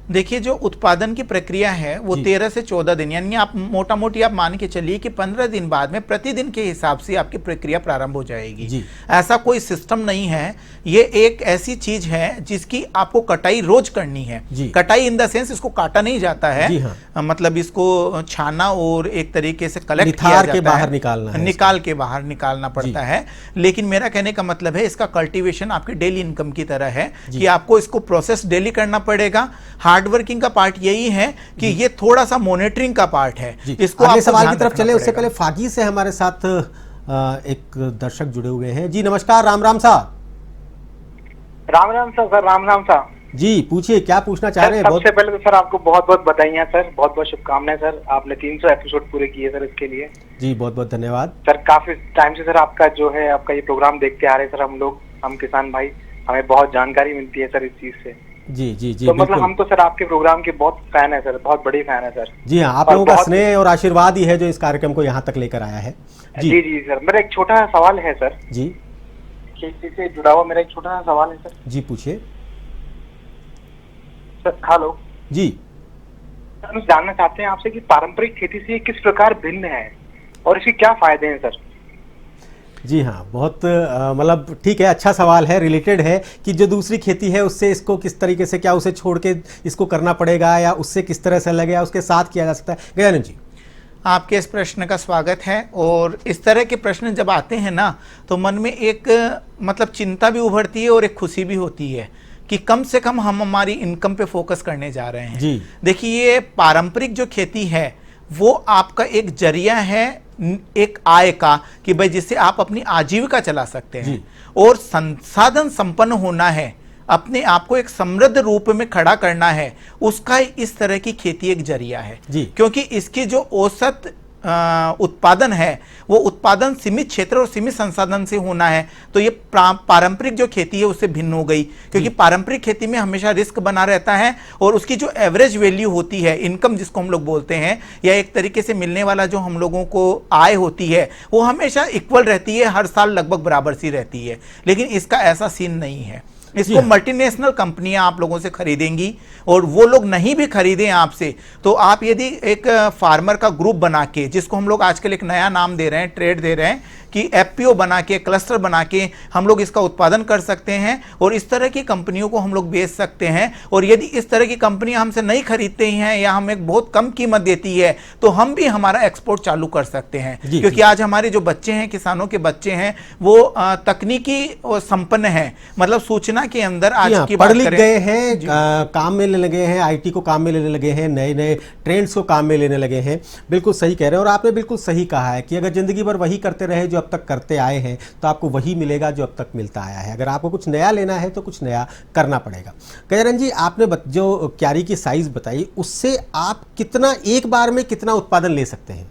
देखिए, जो उत्पादन की प्रक्रिया है वो 13 से 14 दिन, यानी आप मोटा मोटी आप मान के चलिए कि 15 दिन बाद में प्रतिदिन के हिसाब से आपकी प्रक्रिया प्रारंभ हो जाएगी जी। ऐसा कोई सिस्टम नहीं है। ये एक ऐसी चीज है जिसकी आपको कटाई रोज करनी है। कटाई इन द सेंस इसको काटा नहीं जाता है, जी हाँ। मतलब इसको छाना और एक तरीके से कलेक्ट किया निथार के जाता बाहर है, निकालना है, निकाल के बाहर निकालना पड़ता है। लेकिन मेरा कहने का मतलब है इसका कल्टीवेशन आपकी डेली इनकम की तरह है कि आपको इसको प्रोसेस डेली करना पड़ेगा। हार्डवर्किंग का पार्ट यही है कि ये थोड़ा सा मॉनिटरिंग का पार्ट है। इसको आगे सवाल की तरफ चले उससे पहले फागी से हमारे साथ एक दर्शक जुड़े हुए हैं। जी नमस्कार, राम राम साहब। राम राम सर, राम राम साहब जी, पूछिए क्या पूछना चाह रहे हैं। सबसे पहले तो सर आपको बहुत बहुत बधाइयाँ सर, बहुत बहुत शुभकामनाएं सर। आपने 300 एपिसोड पूरे किए सर, इसके लिए जी बहुत बहुत धन्यवाद सर। काफी टाइम से सर आपका जो है आपका ये प्रोग्राम देखते आ रहे हैं सर। हम किसान भाई, हमें बहुत जानकारी मिलती है सर इस चीज से। जी जी जी, तो मतलब हम तो सर आपके प्रोग्राम के बहुत फैन है सर, बहुत बड़े फैन है सर। जी हाँ, आप लोगों का स्नेह और आशीर्वाद ही है जो इस कार्यक्रम को यहाँ तक लेकर आया है। जी जी सर, मेरा एक छोटा सा सवाल है सर। जी, खेती से जुड़ा हुआ मेरा एक छोटा सा सवाल है सर। जी पूछिए सर। हेलो जी। सर, हम जानना चाहते हैं आपसे कि पारंपरिक खेती से किस प्रकार भिन्न है और इसके क्या फायदे हैं सर? जी हाँ, बहुत मतलब ठीक है, अच्छा सवाल है, रिलेटेड है कि जो दूसरी खेती है उससे इसको किस तरीके से, क्या उसे छोड़ के इसको करना पड़ेगा या उससे किस तरह से लगेगा, उसके साथ किया जा सकता है। गजानन जी, आपके इस प्रश्न का स्वागत है। और इस तरह के प्रश्न जब आते हैं ना तो मन में एक मतलब चिंता भी उभरती है और एक खुशी भी होती है कि कम से कम हम हमारी इनकम पे फोकस करने जा रहे हैं। जी देखिए, ये पारंपरिक जो खेती है वो आपका एक जरिया है एक आय का कि भाई जिससे आप अपनी आजीविका चला सकते हैं, और संसाधन संपन्न होना है, अपने आप को एक समृद्ध रूप में खड़ा करना है, उसका इस तरह की खेती एक जरिया है। क्योंकि इसकी जो औसत उत्पादन है वो उत्पादन सीमित क्षेत्र और सीमित संसाधन से होना है। तो ये पारंपरिक जो खेती है उससे भिन्न हो गई, क्योंकि पारंपरिक खेती में हमेशा रिस्क बना रहता है और उसकी जो एवरेज वैल्यू होती है, इनकम जिसको हम लोग बोलते हैं, या एक तरीके से मिलने वाला जो हम लोगों को आय होती है वो हमेशा इक्वल रहती है, हर साल लगभग बराबर सी रहती है। लेकिन इसका ऐसा सीन नहीं है। इसको मल्टीनेशनल कंपनियां आप लोगों से खरीदेंगी, और वो लोग नहीं भी खरीदें आपसे तो आप यदि एक फार्मर का ग्रुप बना के, जिसको हम लोग आजकल एक नया नाम दे रहे हैं, ट्रेड दे रहे हैं कि एफपीओ बना के, क्लस्टर बना के हम लोग इसका उत्पादन कर सकते हैं और इस तरह की कंपनियों को हम लोग बेच सकते हैं। और यदि इस तरह की कंपनियां हमसे नहीं खरीदते हैं या हमें एक बहुत कम कीमत देती है तो हम भी हमारा एक्सपोर्ट चालू कर सकते हैं। क्योंकि आज हमारे जो बच्चे हैं, किसानों के बच्चे हैं, वो तकनीकी संपन्न हैं, मतलब सूचना के अंदर आज की पढ़ लिख गए हैं, काम में लेने लगे हैं, आईटी को काम में लेने लगे हैं, नए नए ट्रेंड्स को काम में लेने लगे हैं। बिल्कुल सही कह रहे हैं, और आपने बिल्कुल सही कहा है कि अगर जिंदगी भर वही करते रहे जो अब तक करते आए हैं तो आपको वही मिलेगा जो अब तक मिलता आया है। अगर आपको कुछ नया लेना है तो कुछ नया करना पड़ेगा। गजानन जी, आपने जो क्यारी की साइज बताई उससे आप कितना एक बार में कितना उत्पादन ले सकते हैं?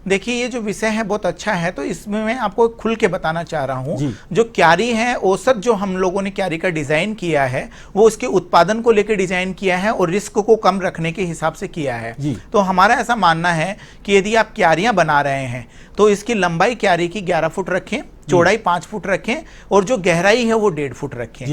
देखिए, ये जो विषय है बहुत अच्छा है, तो इसमें मैं आपको खुल के बताना चाह रहा हूँ। जो क्यारी है, औसत जो हम लोगों ने क्यारी का डिजाइन किया है वो उसके उत्पादन को लेकर डिजाइन किया है और रिस्क को कम रखने के हिसाब से किया है। तो हमारा ऐसा मानना है कि यदि आप क्यारियां बना रहे हैं तो इसकी लंबाई क्यारी की 11 फुट रखें, चौड़ाई 5 फुट रखें और जो गहराई है वो 1.5 फुट रखें।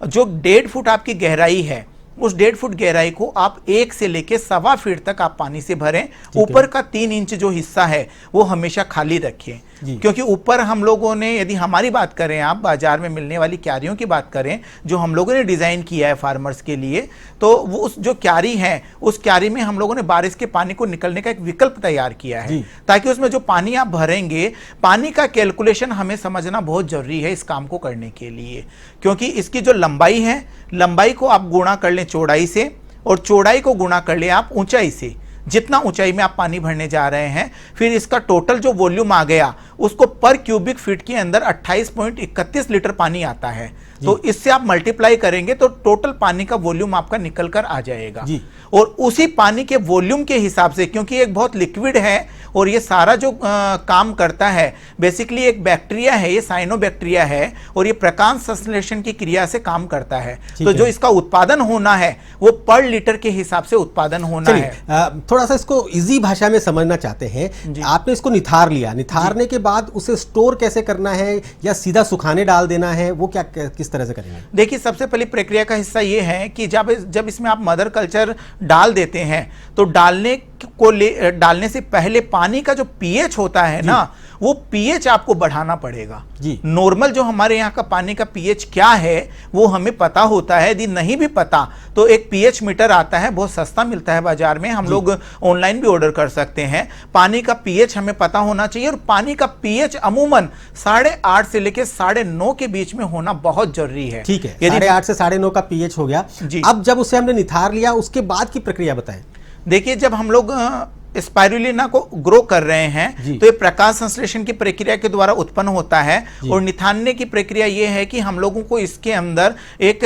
जो 1.5 फुट आपकी गहराई है, उस 1.5 फुट गहराई को आप 1 से लेके 1.25 फीट तक आप पानी से भरें। ऊपर का 3 इंच जो हिस्सा है वो हमेशा खाली रखें, क्योंकि ऊपर हम लोगों ने, यदि हमारी बात करें, आप बाजार में मिलने वाली क्यारियों की बात करें जो हम लोगों ने डिजाइन किया है फार्मर्स के लिए, तो वो उस जो क्यारी है उस क्यारी में हम लोगों ने बारिश के पानी को निकलने का एक विकल्प तैयार किया है, ताकि उसमें जो पानी आप भरेंगे, पानी का कैलकुलेशन हमें समझना बहुत जरूरी है इस काम को करने के लिए। क्योंकि इसकी जो लंबाई है, लंबाई को आप गुणा कर लें चौड़ाई से और चौड़ाई को गुणा कर लें आप ऊंचाई से, जितना ऊंचाई में आप पानी भरने जा रहे हैं, फिर इसका टोटल जो वॉल्यूम आ गया उसको पर क्यूबिक फीट के अंदर 28.31 लीटर पानी आता है। तो इससे आप मल्टीप्लाई करेंगे तो टोटल पानी का वॉल्यूम आपका निकल कर आ जाएगा। और उसी पानी के वॉल्यूम के हिसाब से, क्योंकि एक बहुत लिक्विड है और ये सारा जो काम करता है बेसिकली एक बैक्टीरिया है, ये साइनोबैक्टीरिया है और ये प्रकाश संश्लेषण की क्रिया से काम करता है। तो जो इसका उत्पादन होना है वो पर लीटर के हिसाब से उत्पादन होना है। थोड़ा सा इसको इजी भाषा में समझना चाहते हैं। आपने इसको निथार लिया, निथारने के बाद उसे स्टोर कैसे करना है या सीधा सुखाने डाल देना है, वो क्या किस तरह से करेंगे? देखिए, सबसे पहले प्रक्रिया का हिस्सा ये है कि जब इसमें आप मदर कल्चर डाल देते हैं तो डालने से पहले पानी का जो पीएच होता है ना, वो पीएच आपको बढ़ाना पड़ेगा जी। नॉर्मल जो हमारे यहाँ का पानी का पीएच क्या है वो हमें पता होता है। यदि नहीं भी पता तो एक पीएच मीटर आता है, बहुत सस्ता मिलता है बाजार में, हम लोग ऑनलाइन भी ऑर्डर कर सकते हैं। पानी का पीएच हमें पता होना चाहिए, और पानी का पीएच अमूमन 8.5 से लेकर 9.5 के बीच में होना बहुत जरूरी है। ठीक है, 8.5 से 9.5 का पीएच हो गया जी। अब जब उसे हमने निथार लिया, उसके बाद की प्रक्रिया बताएं। देखिए, जब हम लोग स्पाइरुलिना को ग्रो कर रहे हैं तो ये प्रकाश संश्लेषण की प्रक्रिया के द्वारा उत्पन्न होता है, और निथारने की प्रक्रिया ये है कि हम लोगों को इसके अंदर एक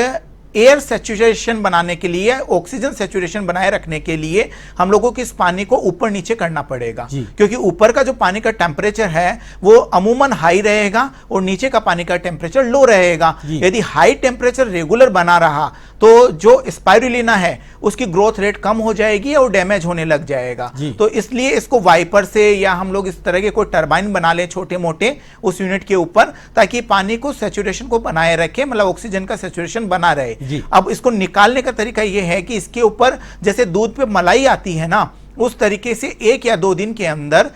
एयर सैचुरेशन बनाने के लिए, ऑक्सीजन सैचुरेशन बनाए रखने के लिए हम लोगों को इस पानी को ऊपर नीचे करना पड़ेगा, क्योंकि ऊपर का जो पानी का टेम्परेचर है वो अमूमन हाई रहेगा और नीचे का पानी का टेम्परेचर लो रहेगा। यदि हाई टेम्परेचर रेगुलर बना रहा तो जो स्पाइरुलिना है उसकी ग्रोथ रेट कम हो जाएगी और डैमेज होने लग जाएगा। तो इसलिए इसको वाइपर से या हम लोग इस तरह के कोई टरबाइन बना लें छोटे मोटे उस यूनिट के ऊपर, ताकि पानी को सैचुरेशन को बनाए रखे, मतलब ऑक्सीजन का सैचुरेशन बना रहे। अब इसको निकालने का तरीका यह है कि इसके ऊपर जैसे दूध पे मलाई आती है ना, उस तरीके से 1 या 2 दिन के अंदर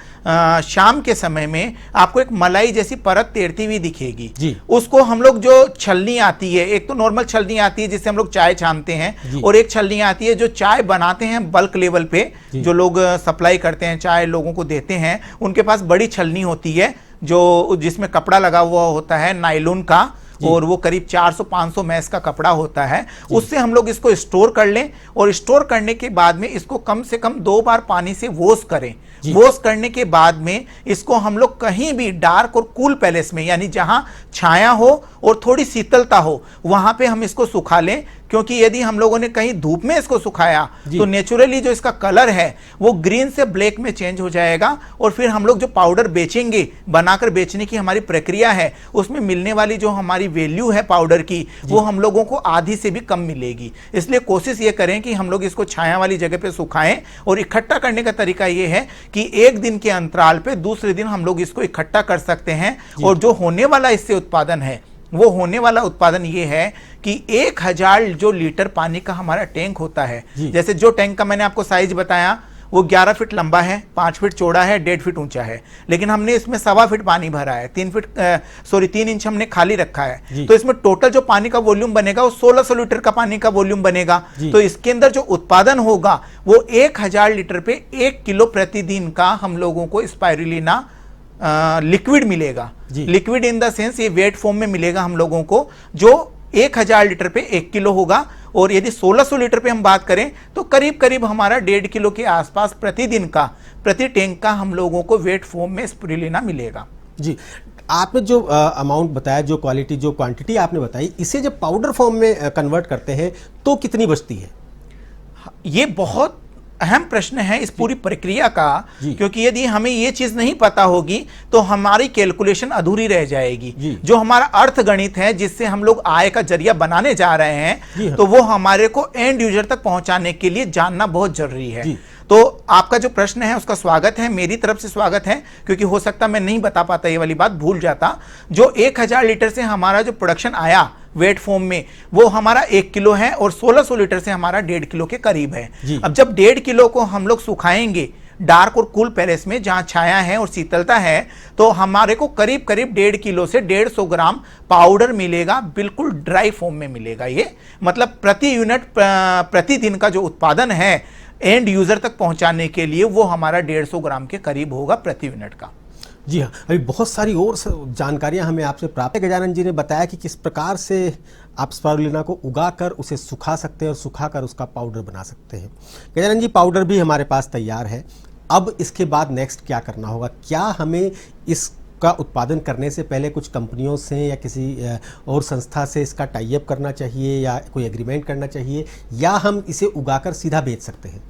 शाम के समय में आपको एक मलाई जैसी परत तैरती हुई दिखेगी। उसको हम लोग जो छलनी आती है, एक तो नॉर्मल छलनी आती है जिससे हम लोग चाय छानते हैं, और एक छलनी आती है जो चाय बनाते हैं बल्क लेवल पे, जो लोग सप्लाई करते हैं चाय लोगों को देते हैं, उनके पास बड़ी छलनी होती है जो जिसमें कपड़ा लगा हुआ होता है नायलॉन का, और वो करीब 400-500 मैस का कपड़ा होता है। उससे हम लोग इसको स्टोर कर लें, और स्टोर करने के बाद में इसको कम से कम 2 बार पानी से वॉश करें। वॉश करने के बाद में इसको हम लोग कहीं भी डार्क और कूल पैलेस में, यानी जहां छाया हो और थोड़ी शीतलता हो, वहां पे हम इसको सुखा लें, क्योंकि यदि हम लोगों ने कहीं धूप में इसको सुखाया तो नेचुरली जो इसका कलर है वो ग्रीन से ब्लैक में चेंज हो जाएगा, और फिर हम लोग जो पाउडर बेचेंगे, बनाकर बेचने की हमारी प्रक्रिया है, उसमें मिलने वाली जो हमारी वैल्यू है पाउडर की, वो हम लोगों को आधी से भी कम मिलेगी। इसलिए कोशिश ये करें कि हम लोग इसको छाया वाली जगह पे सुखाएं, और इकट्ठा करने का तरीका ये है कि 1 दिन के अंतराल पे दूसरे दिन हम लोग इसको इकट्ठा कर सकते हैं। और जो होने वाला इससे उत्पादन है, वो होने वाला उत्पादन ये है कि 1000 जो लीटर पानी का हमारा टैंक होता है, जैसे जो टैंक का मैंने आपको साइज बताया वो 11 फीट लंबा है, 5 फीट चौड़ा है, 1.5 फीट ऊंचा है, लेकिन हमने इसमें 1.25 फीट पानी भरा है, 3 इंच हमने खाली रखा है। तो इसमें टोटल जो पानी का वॉल्यूम बनेगा वो 1600 लीटर का पानी का वॉल्यूम बनेगा। तो इसके अंदर जो उत्पादन होगा वो 1000 लीटर पे 1 किलो प्रतिदिन का हम लोगों को स्पाइरुलिना लिक्विड मिलेगा। लिक्विड इन द सेंस ये वेट फॉर्म में मिलेगा हम लोगों को, जो 1000 लीटर पे 1 किलो होगा। और यदि 1600 लीटर पे हम बात करें तो करीब करीब हमारा 1.5 किलो के आसपास प्रतिदिन का, प्रति टैंक का हम लोगों को वेट फॉर्म में स्पिरुलिना मिलेगा। जी, आपने जो अमाउंट बताया, जो क्वालिटी, जो क्वांटिटी आपने बताई, इसे जब पाउडर फॉर्म में कन्वर्ट करते हैं तो कितनी बचती है? ये बहुत अहम प्रश्न है इस पूरी प्रक्रिया का, क्योंकि यदि हमें ये चीज नहीं पता होगी तो हमारी कैलकुलेशन अधूरी रह जाएगी। जो हमारा अर्थ गणित है, जिससे हम लोग आय का जरिया बनाने जा रहे हैं, तो वो हमारे को एंड यूजर तक पहुंचाने के लिए जानना बहुत जरूरी है। तो आपका जो प्रश्न है उसका स्वागत है, मेरी तरफ से स्वागत है, क्योंकि हो सकता मैं नहीं बता पाता, ये वाली बात भूल जाता। जो 1000 लीटर से हमारा जो प्रोडक्शन आया वेट फॉर्म में, वो हमारा 1 किलो है, और 1600 लीटर से हमारा 1.5 किलो के करीब है। अब जब 1.5 किलो को हम लोग सुखाएंगे डार्क और कूल पैलेस में, जहां छाया है और शीतलता है, तो हमारे को करीब करीब 1.5 किलो से 150 ग्राम पाउडर मिलेगा, बिल्कुल ड्राई फॉर्म में मिलेगा। ये मतलब प्रति यूनिट प्रतिदिन का जो उत्पादन है एंड यूजर तक पहुंचाने के लिए, वो हमारा 150 ग्राम के करीब होगा प्रति यूनिट का। जी हाँ, अभी बहुत सारी और जानकारियां हमें आपसे प्राप्त है। गजानन जी ने बताया कि किस प्रकार से आप स्पाइरुलिना को उगाकर उसे सुखा सकते हैं और सुखाकर उसका पाउडर बना सकते हैं। गजानन जी, पाउडर भी हमारे पास तैयार है, अब इसके बाद नेक्स्ट क्या करना होगा? क्या हमें इसका उत्पादन करने से पहले कुछ कंपनियों से या किसी और संस्था से इसका टाई अप करना चाहिए, या कोई एग्रीमेंट करना चाहिए, या हम इसे उगाकर सीधा बेच सकते हैं?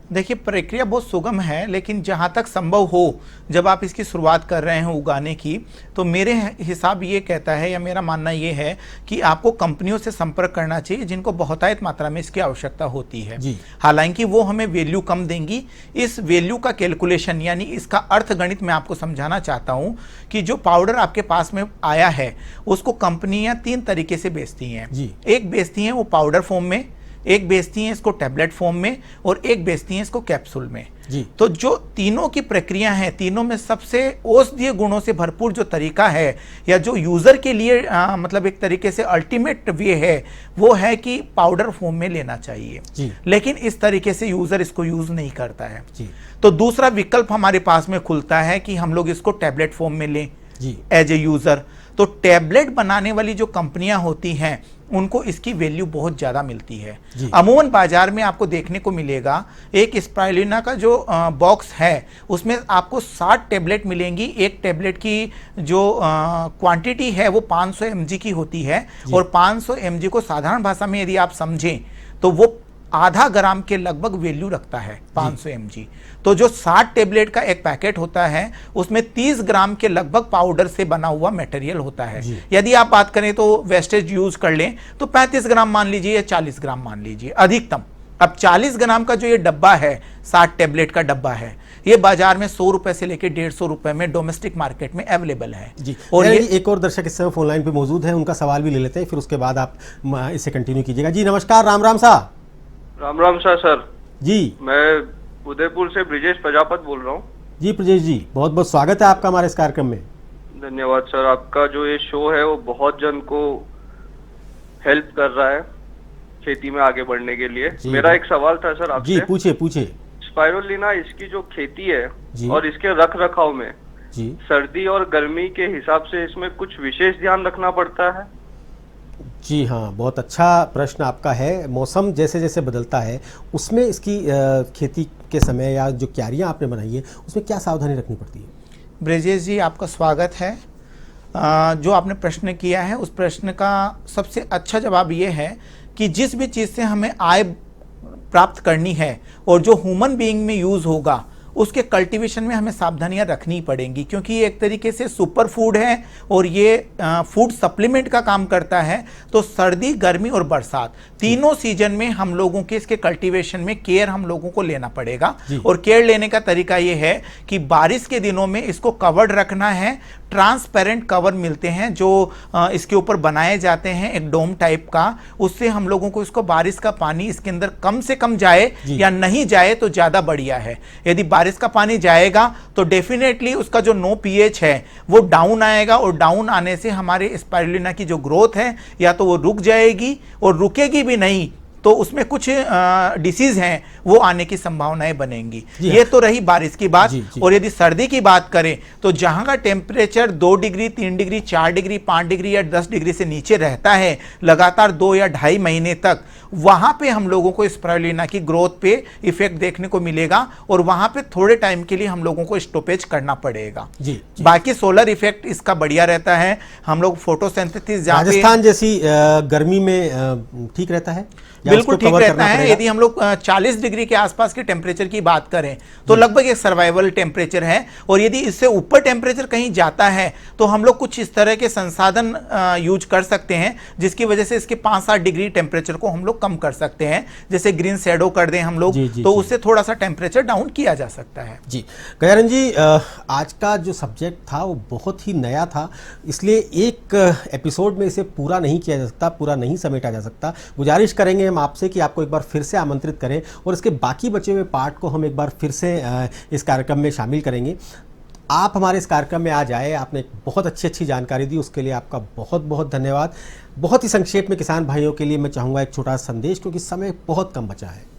देखिए, प्रक्रिया बहुत सुगम है, लेकिन जहाँ तक संभव हो जब आप इसकी शुरुआत कर रहे हैं उगाने की, तो मेरे हिसाब ये कहता है या मेरा मानना ये है कि आपको कंपनियों से संपर्क करना चाहिए जिनको बहुतायत मात्रा में इसकी आवश्यकता होती है। हालांकि वो हमें वैल्यू कम देंगी। इस वैल्यू का कैलकुलेशन यानी इसका अर्थगणित मैं आपको समझाना चाहता हूँ कि जो पाउडर आपके पास में आया है उसको कंपनियाँ 3 तरीके से बेचती हैं। एक बेचती हैं वो पाउडर फॉर्म में, एक बेचती हैं इसको टैबलेट फॉर्म में, और एक बेचती हैं इसको कैप्सूल में। तो जो तीनों की प्रक्रिया है, तीनों में सबसे औषधीय गुणों से भरपूर जो तरीका है या जो यूजर के लिए मतलब एक तरीके से अल्टीमेट वे है, वो है कि पाउडर फॉर्म में लेना चाहिए। लेकिन इस तरीके से यूजर इसको यूज नहीं करता है। तो दूसरा विकल्प हमारे पास में खुलता है कि हम लोग इसको टैबलेट फॉर्म में लें एज ए यूजर। तो टैबलेट बनाने वाली जो कंपनियां होती हैं उनको इसकी वैल्यू बहुत ज़्यादा मिलती है। अमूमन बाजार में आपको देखने को मिलेगा एक स्पाइरुलिना का जो बॉक्स है उसमें आपको 60 टैबलेट मिलेंगी। एक टैबलेट की जो क्वांटिटी है वो 500 mg की होती है, और 500 mg को साधारण भाषा में यदि आप समझें तो वो आधा ग्राम के लगभग वैल्यू रखता है 500 mg। तो जो 60 टैबलेट का एक पैकेट होता है उसमें 30 ग्राम के लगभग पाउडर से बना हुआ मटेरियल होता है। यदि आप बात करें तो वेस्टेज यूज कर लें तो 35 ग्राम मान लीजिए या 40 ग्राम मान लीजिए अधिकतम। अब 40 ग्राम का जो ये डब्बा है, 60 टैबलेट का डब्बा है, ये बाजार में 100 रुपए से लेकर 150 रुपए में डोमेस्टिक मार्केट में अवेलेबल है। और ये एक और दर्शक इस समय फोन लाइन पे मौजूद है, उनका सवाल भी ले लेते हैं, फिर उसके बाद आप इसे कंटिन्यू कीजिएगा। जी नमस्कार, राम राम साहब। राम राम सर जी, मैं उदयपुर से ब्रिजेश प्रजापत बोल रहा हूँ। जी ब्रिजेश जी, बहुत बहुत स्वागत है आपका हमारे इस कार्यक्रम में। धन्यवाद सर, आपका जो ये शो है वो बहुत जन को हेल्प कर रहा है खेती में आगे बढ़ने के लिए। मेरा एक सवाल था सर आपसे। जी पूछिए पूछिए। स्पाइरुलिना इसकी जो खेती है और इसके रख रखाव में सर्दी और गर्मी के हिसाब से इसमें कुछ विशेष ध्यान रखना पड़ता है? जी हाँ, बहुत अच्छा प्रश्न आपका है। मौसम जैसे जैसे बदलता है उसमें इसकी खेती के समय या जो क्यारियाँ आपने बनाई है उसमें क्या सावधानी रखनी पड़ती है? ब्रजेश जी, आपका स्वागत है। जो आपने प्रश्न किया है उस प्रश्न का सबसे अच्छा जवाब ये है कि जिस भी चीज़ से हमें आय प्राप्त करनी है और जो ह्यूमन बीइंग में यूज़ होगा उसके कल्टीवेशन में हमें सावधानियां रखनी पड़ेंगी, क्योंकि ये एक तरीके से सुपर फूड है और ये फूड सप्लीमेंट का काम करता है। तो सर्दी, गर्मी और बरसात तीनों सीजन में हम लोगों के इसके कल्टीवेशन में केयर हम लोगों को लेना पड़ेगा। और केयर लेने का तरीका ये है कि बारिश के दिनों में इसको कवर्ड रखना है। ट्रांसपेरेंट कवर मिलते हैं जो इसके ऊपर बनाए जाते हैं एक डोम टाइप का, उससे हम लोगों को इसको बारिश का पानी इसके अंदर कम से कम जाए या नहीं जाए तो ज़्यादा बढ़िया है। यदि बारिश का पानी जाएगा तो डेफिनेटली उसका जो नो पीएच है वो डाउन आएगा, और डाउन आने से हमारे स्पाइरुलिना की जो ग्रोथ है या तो वो रुक जाएगी, और रुकेगी भी नहीं तो उसमें कुछ डिसीज हैं वो आने की संभावनाएं बनेंगी। ये तो रही बारिश की बात। और यदि सर्दी की बात करें तो जहां का temperature 2 degree, 3 degree, 4 degree, 5 degree या 10 डिग्री से नीचे रहता है लगातार 2 या 2.5 महीने तक, वहां पे हम लोगों को स्पाइरुलिना की ग्रोथ पे इफेक्ट देखने को मिलेगा, और वहां पे थोड़े टाइम के लिए हम लोगों को स्टॉपेज करना पड़ेगा। बाकी सोलर इफेक्ट इसका बढ़िया रहता है। हम लोग फोटोसिंथेसिस राजस्थान जैसी गर्मी में ठीक रहता है, बिल्कुल ठीक रहता है। यदि हम लोग 40 डिग्री के आसपास के टेम्परेचर की बात करें तो लगभग एक सर्वाइवल टेम्परेचर है, और यदि इससे ऊपर टेम्परेचर कहीं जाता है तो हम लोग कुछ इस तरह के संसाधन यूज कर सकते हैं जिसकी वजह से इसके 5-7 डिग्री टेम्परेचर को हम लोग कम कर सकते हैं। जैसे ग्रीन शैडो कर दें हम लोग तो उससे थोड़ा सा टेम्परेचर डाउन किया जा सकता है। जी गयारन जी, आज का जो सब्जेक्ट था वो बहुत ही नया था, इसलिए एक एपिसोड में इसे पूरा नहीं किया जा सकता, पूरा नहीं समेटा जा सकता। गुजारिश करेंगे आपसे कि आपको एक बार फिर से आमंत्रित करें और इसके बाकी बचे हुए पार्ट को हम एक बार फिर से इस कार्यक्रम में शामिल करेंगे। आप हमारे इस कार्यक्रम में आज आए, आपने एक बहुत अच्छी जानकारी दी, उसके लिए आपका बहुत बहुत धन्यवाद। बहुत ही संक्षेप में किसान भाइयों के लिए मैं चाहूँगा एक छोटा संदेश, क्योंकि समय बहुत कम बचा है।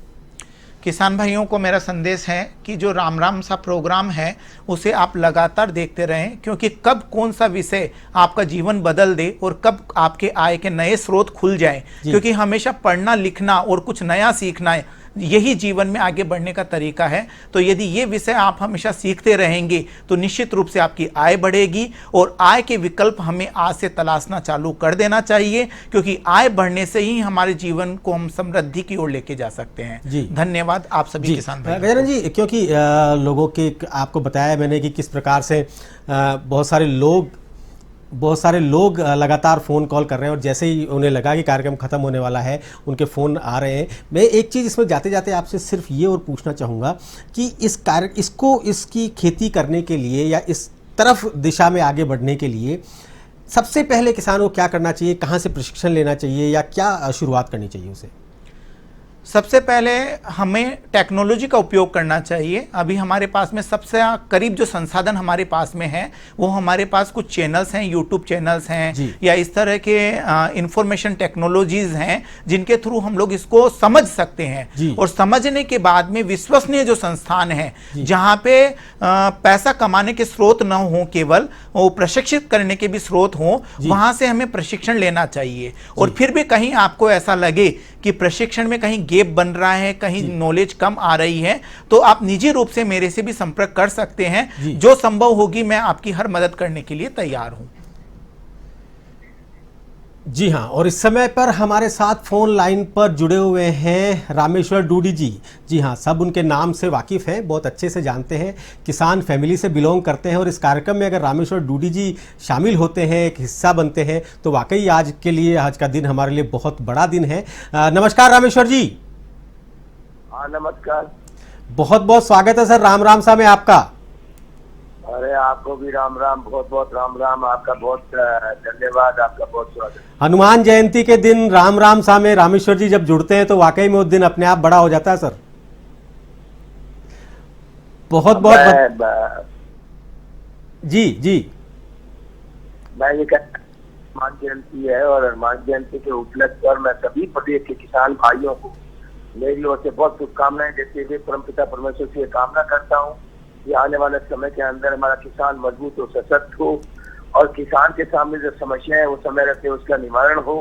किसान भाइयों को मेरा संदेश है कि जो राम राम सा प्रोग्राम है उसे आप लगातार देखते रहें, क्योंकि कब कौन सा विषय आपका जीवन बदल दे और कब आपके आय के नए स्रोत खुल जाएं, क्योंकि हमेशा पढ़ना, लिखना और कुछ नया सीखना यही जीवन में आगे बढ़ने का तरीका है। तो यदि ये विषय आप हमेशा सीखते रहेंगे तो निश्चित रूप से आपकी आय बढ़ेगी, और आय के विकल्प हमें आज से तलाशना चालू कर देना चाहिए, क्योंकि आय बढ़ने से ही हमारे जीवन को हम समृद्धि की ओर लेके जा सकते हैं। जी धन्यवाद आप सभी किसान भाई। गजानन जी, क्योंकि लोगों के आपको बताया मैंने कि किस प्रकार से बहुत सारे लोग लगातार फ़ोन कॉल कर रहे हैं, और जैसे ही उन्हें लगा कि कार्यक्रम ख़त्म होने वाला है उनके फ़ोन आ रहे हैं। मैं एक चीज़ इसमें जाते जाते आपसे सिर्फ ये और पूछना चाहूँगा कि इसकी खेती करने के लिए या इस तरफ दिशा में आगे बढ़ने के लिए सबसे पहले किसानों को क्या करना चाहिए, कहाँ से प्रशिक्षण लेना चाहिए या क्या शुरुआत करनी चाहिए उसे? सबसे पहले हमें टेक्नोलॉजी का उपयोग करना चाहिए। अभी हमारे पास में सबसे करीब जो संसाधन हमारे पास में है वो हमारे पास कुछ चैनल्स हैं, यूट्यूब चैनल्स हैं या इस तरह के इंफॉर्मेशन टेक्नोलॉजीज हैं जिनके थ्रू हम लोग इसको समझ सकते हैं। और समझने के बाद में विश्वसनीय जो संस्थान है जहाँ पे पैसा कमाने के स्रोत न हो, केवल वो प्रशिक्षित करने के भी स्रोत हों, वहाँ से हमें प्रशिक्षण लेना चाहिए। और फिर भी कहीं आपको ऐसा लगे कि प्रशिक्षण में कहीं गैप बन रहा है, कहीं नॉलेज कम आ रही है, तो आप निजी रूप से मेरे से भी संपर्क कर सकते हैं। जो संभव होगी मैं आपकी हर मदद करने के लिए तैयार हूं। जी हाँ, और इस समय पर हमारे साथ फोन लाइन पर जुड़े हुए हैं रामेश्वर डूडी जी। जी हाँ, सब उनके नाम से वाकिफ़ हैं, बहुत अच्छे से जानते हैं, किसान फैमिली से बिलोंग करते हैं। और इस कार्यक्रम में अगर रामेश्वर डूडी जी शामिल होते हैं, एक हिस्सा बनते हैं, तो वाकई आज का दिन हमारे लिए बहुत बड़ा दिन है। नमस्कार रामेश्वर जी। हाँ नमस्कार। बहुत बहुत स्वागत है सर राम राम सा में आपका। अरे आपको भी राम राम, बहुत बहुत राम राम, आपका बहुत धन्यवाद, आपका बहुत स्वागत। हनुमान जयंती के दिन राम राम सा में रामेश्वर जी जब जुड़ते हैं तो वाकई में उस दिन अपने आप बड़ा हो जाता है सर। बहुत बहुत जी जी मैं ये कहता हनुमान जयंती है, और हनुमान जयंती के उपलक्ष्य पर मैं सभी प्रदेश के किसान भाइयों को मेरी ओर से बहुत शुभकामनाएं देते हुए परमपिता परमेश्वर से कामना करता हूँ कि आने वाले समय के अंदर हमारा किसान मजबूत हो, सशक्त हो, और किसान के सामने जो समस्याएं है वो समय रहते उसका निवारण हो।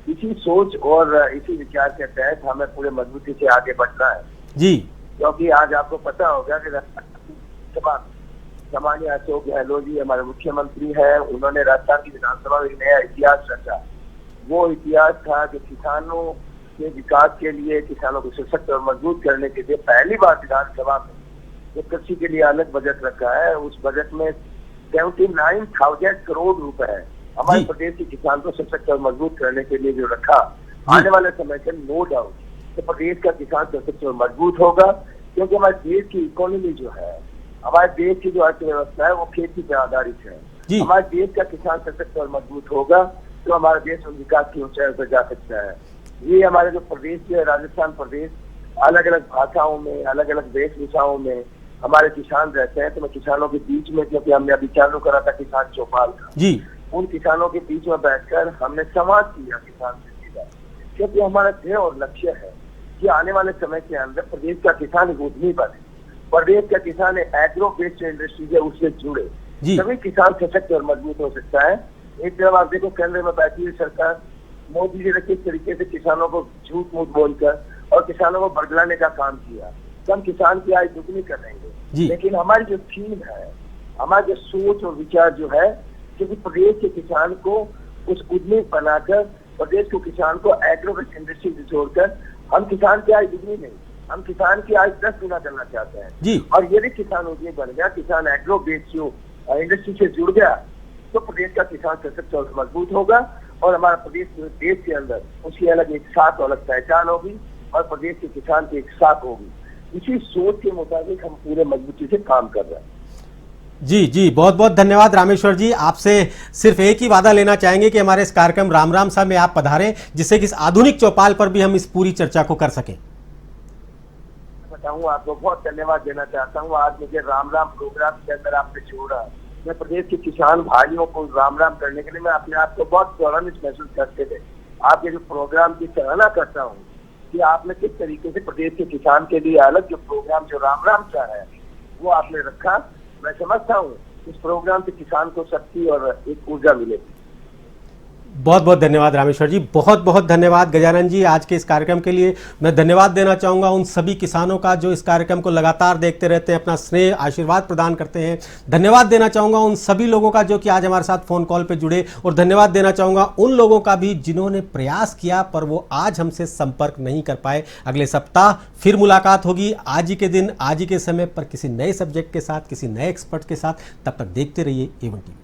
इसी सोच और इसी विचार के तहत हमें पूरे मजबूती से आगे बढ़ना है जी। क्योंकि आज आपको पता होगा कि सामान्य अशोक गहलोत जी हमारे मुख्यमंत्री है, उन्होंने राजस्थान की विधानसभा में एक नया इतिहास रचा। वो इतिहास था कि किसानों के विकास के लिए, किसानों को सशक्त और मजबूत करने के लिए पहली बार विधानसभा में जो कृषि के लिए अलग बजट रखा है, उस बजट में 79,000 करोड़ रुपए है हमारे प्रदेश के किसान को सशक्त और मजबूत करने के लिए जो रखा। आने वाले समय से नो डाउट तो प्रदेश का किसान सशक्त और मजबूत होगा, क्योंकि हमारे देश की इकोनॉमी जो है, हमारे देश की जो अर्थव्यवस्था है वो खेती पर आधारित है। हमारे देश का किसान सशक्त और मजबूत होगा तो हमारा देश विकास की ऊंचाई पर जा सकता है। ये हमारे जो प्रदेश है, राजस्थान प्रदेश, अलग अलग भाषाओं में, अलग अलग वेशभूषाओं में हमारे किसान रहते हैं। तो मैं किसानों के बीच में, क्योंकि हमने अभी चालू करा था किसान चौपाल का जी, उन किसानों के बीच में बैठकर हमने संवाद किया किसान से सीधा, क्योंकि हमारा ध्येय और लक्ष्य है कि आने वाले समय के अंदर प्रदेश का किसान एक उद्यमी बने, प्रदेश का किसान एग्रो बेस्ड इंडस्ट्री है उससे जुड़े, तभी किसान सशक्त और मजबूत हो सकता है। एक तरफ आप देखो केंद्र में बैठी हुई सरकार मोदी जी ने किस तरीके से किसानों को झूठ मूठ बोलकर और किसानों को बरगलाने का काम किया। हम किसान की आय दुगनी कर देंगे, लेकिन हमारी जो थीम है, हमारा जो सोच और विचार जो है, क्योंकि प्रदेश के किसान को उस उद्यमी बनाकर, प्रदेश के किसान को एग्रो इंडस्ट्री से जोड़कर हम किसान की आय दुगनी नहीं, हम किसान की आय 10 गुना करना चाहते हैं। और यदि किसान उद्यमी बन गया, किसान एग्रो बेस्ड इंडस्ट्री से जुड़ गया, तो प्रदेश का किसान सशक्त और मजबूत होगा, और हमारा प्रदेश देश के अंदर उसकी अलग एक साख और अलग पहचान होगी, और प्रदेश के किसान की एक साख होगी। इसी सोच के मुताबिक हम पूरे मजबूती से काम कर रहे हैं। जी जी, बहुत बहुत धन्यवाद रामेश्वर जी। आपसे सिर्फ एक ही वादा लेना चाहेंगे कि हमारे इस कार्यक्रम राम राम सा में आप पधारें, जिससे कि इस आधुनिक चौपाल पर भी हम इस पूरी चर्चा को कर सकें। बताऊं, आपको बहुत धन्यवाद देना चाहता हूं। आज मुझे राम राम प्रोग्राम के अंदर आपने छोड़ा, मैं प्रदेश के किसान भाइयों को राम राम करने के लिए मैं अपने आप को बहुत गौरवान्वित महसूस करते थे। आपके जो प्रोग्राम की सराहना करता हूँ कि आपने किस तरीके से प्रदेश के किसान के लिए अलग जो प्रोग्राम जो राम राम सा है वो आपने रखा। मैं समझता हूँ इस प्रोग्राम से किसान को शक्ति और एक ऊर्जा मिलेगी। बहुत बहुत धन्यवाद रामेश्वर जी, बहुत बहुत धन्यवाद गजानन जी आज के इस कार्यक्रम के लिए। मैं धन्यवाद देना चाहूँगा उन सभी किसानों का जो इस कार्यक्रम को लगातार देखते रहते हैं, अपना स्नेह आशीर्वाद प्रदान करते हैं। धन्यवाद देना चाहूँगा उन सभी लोगों का जो कि आज हमारे साथ फ़ोन कॉल पे जुड़े, और धन्यवाद देना चाहूँगा उन लोगों का भी जिन्होंने प्रयास किया पर वो आज हमसे संपर्क नहीं कर पाए। अगले सप्ताह फिर मुलाकात होगी आज ही के दिन, आज ही के समय पर, किसी नए सब्जेक्ट के साथ, किसी नए एक्सपर्ट के साथ। तब तक देखते रहिए A1 TV।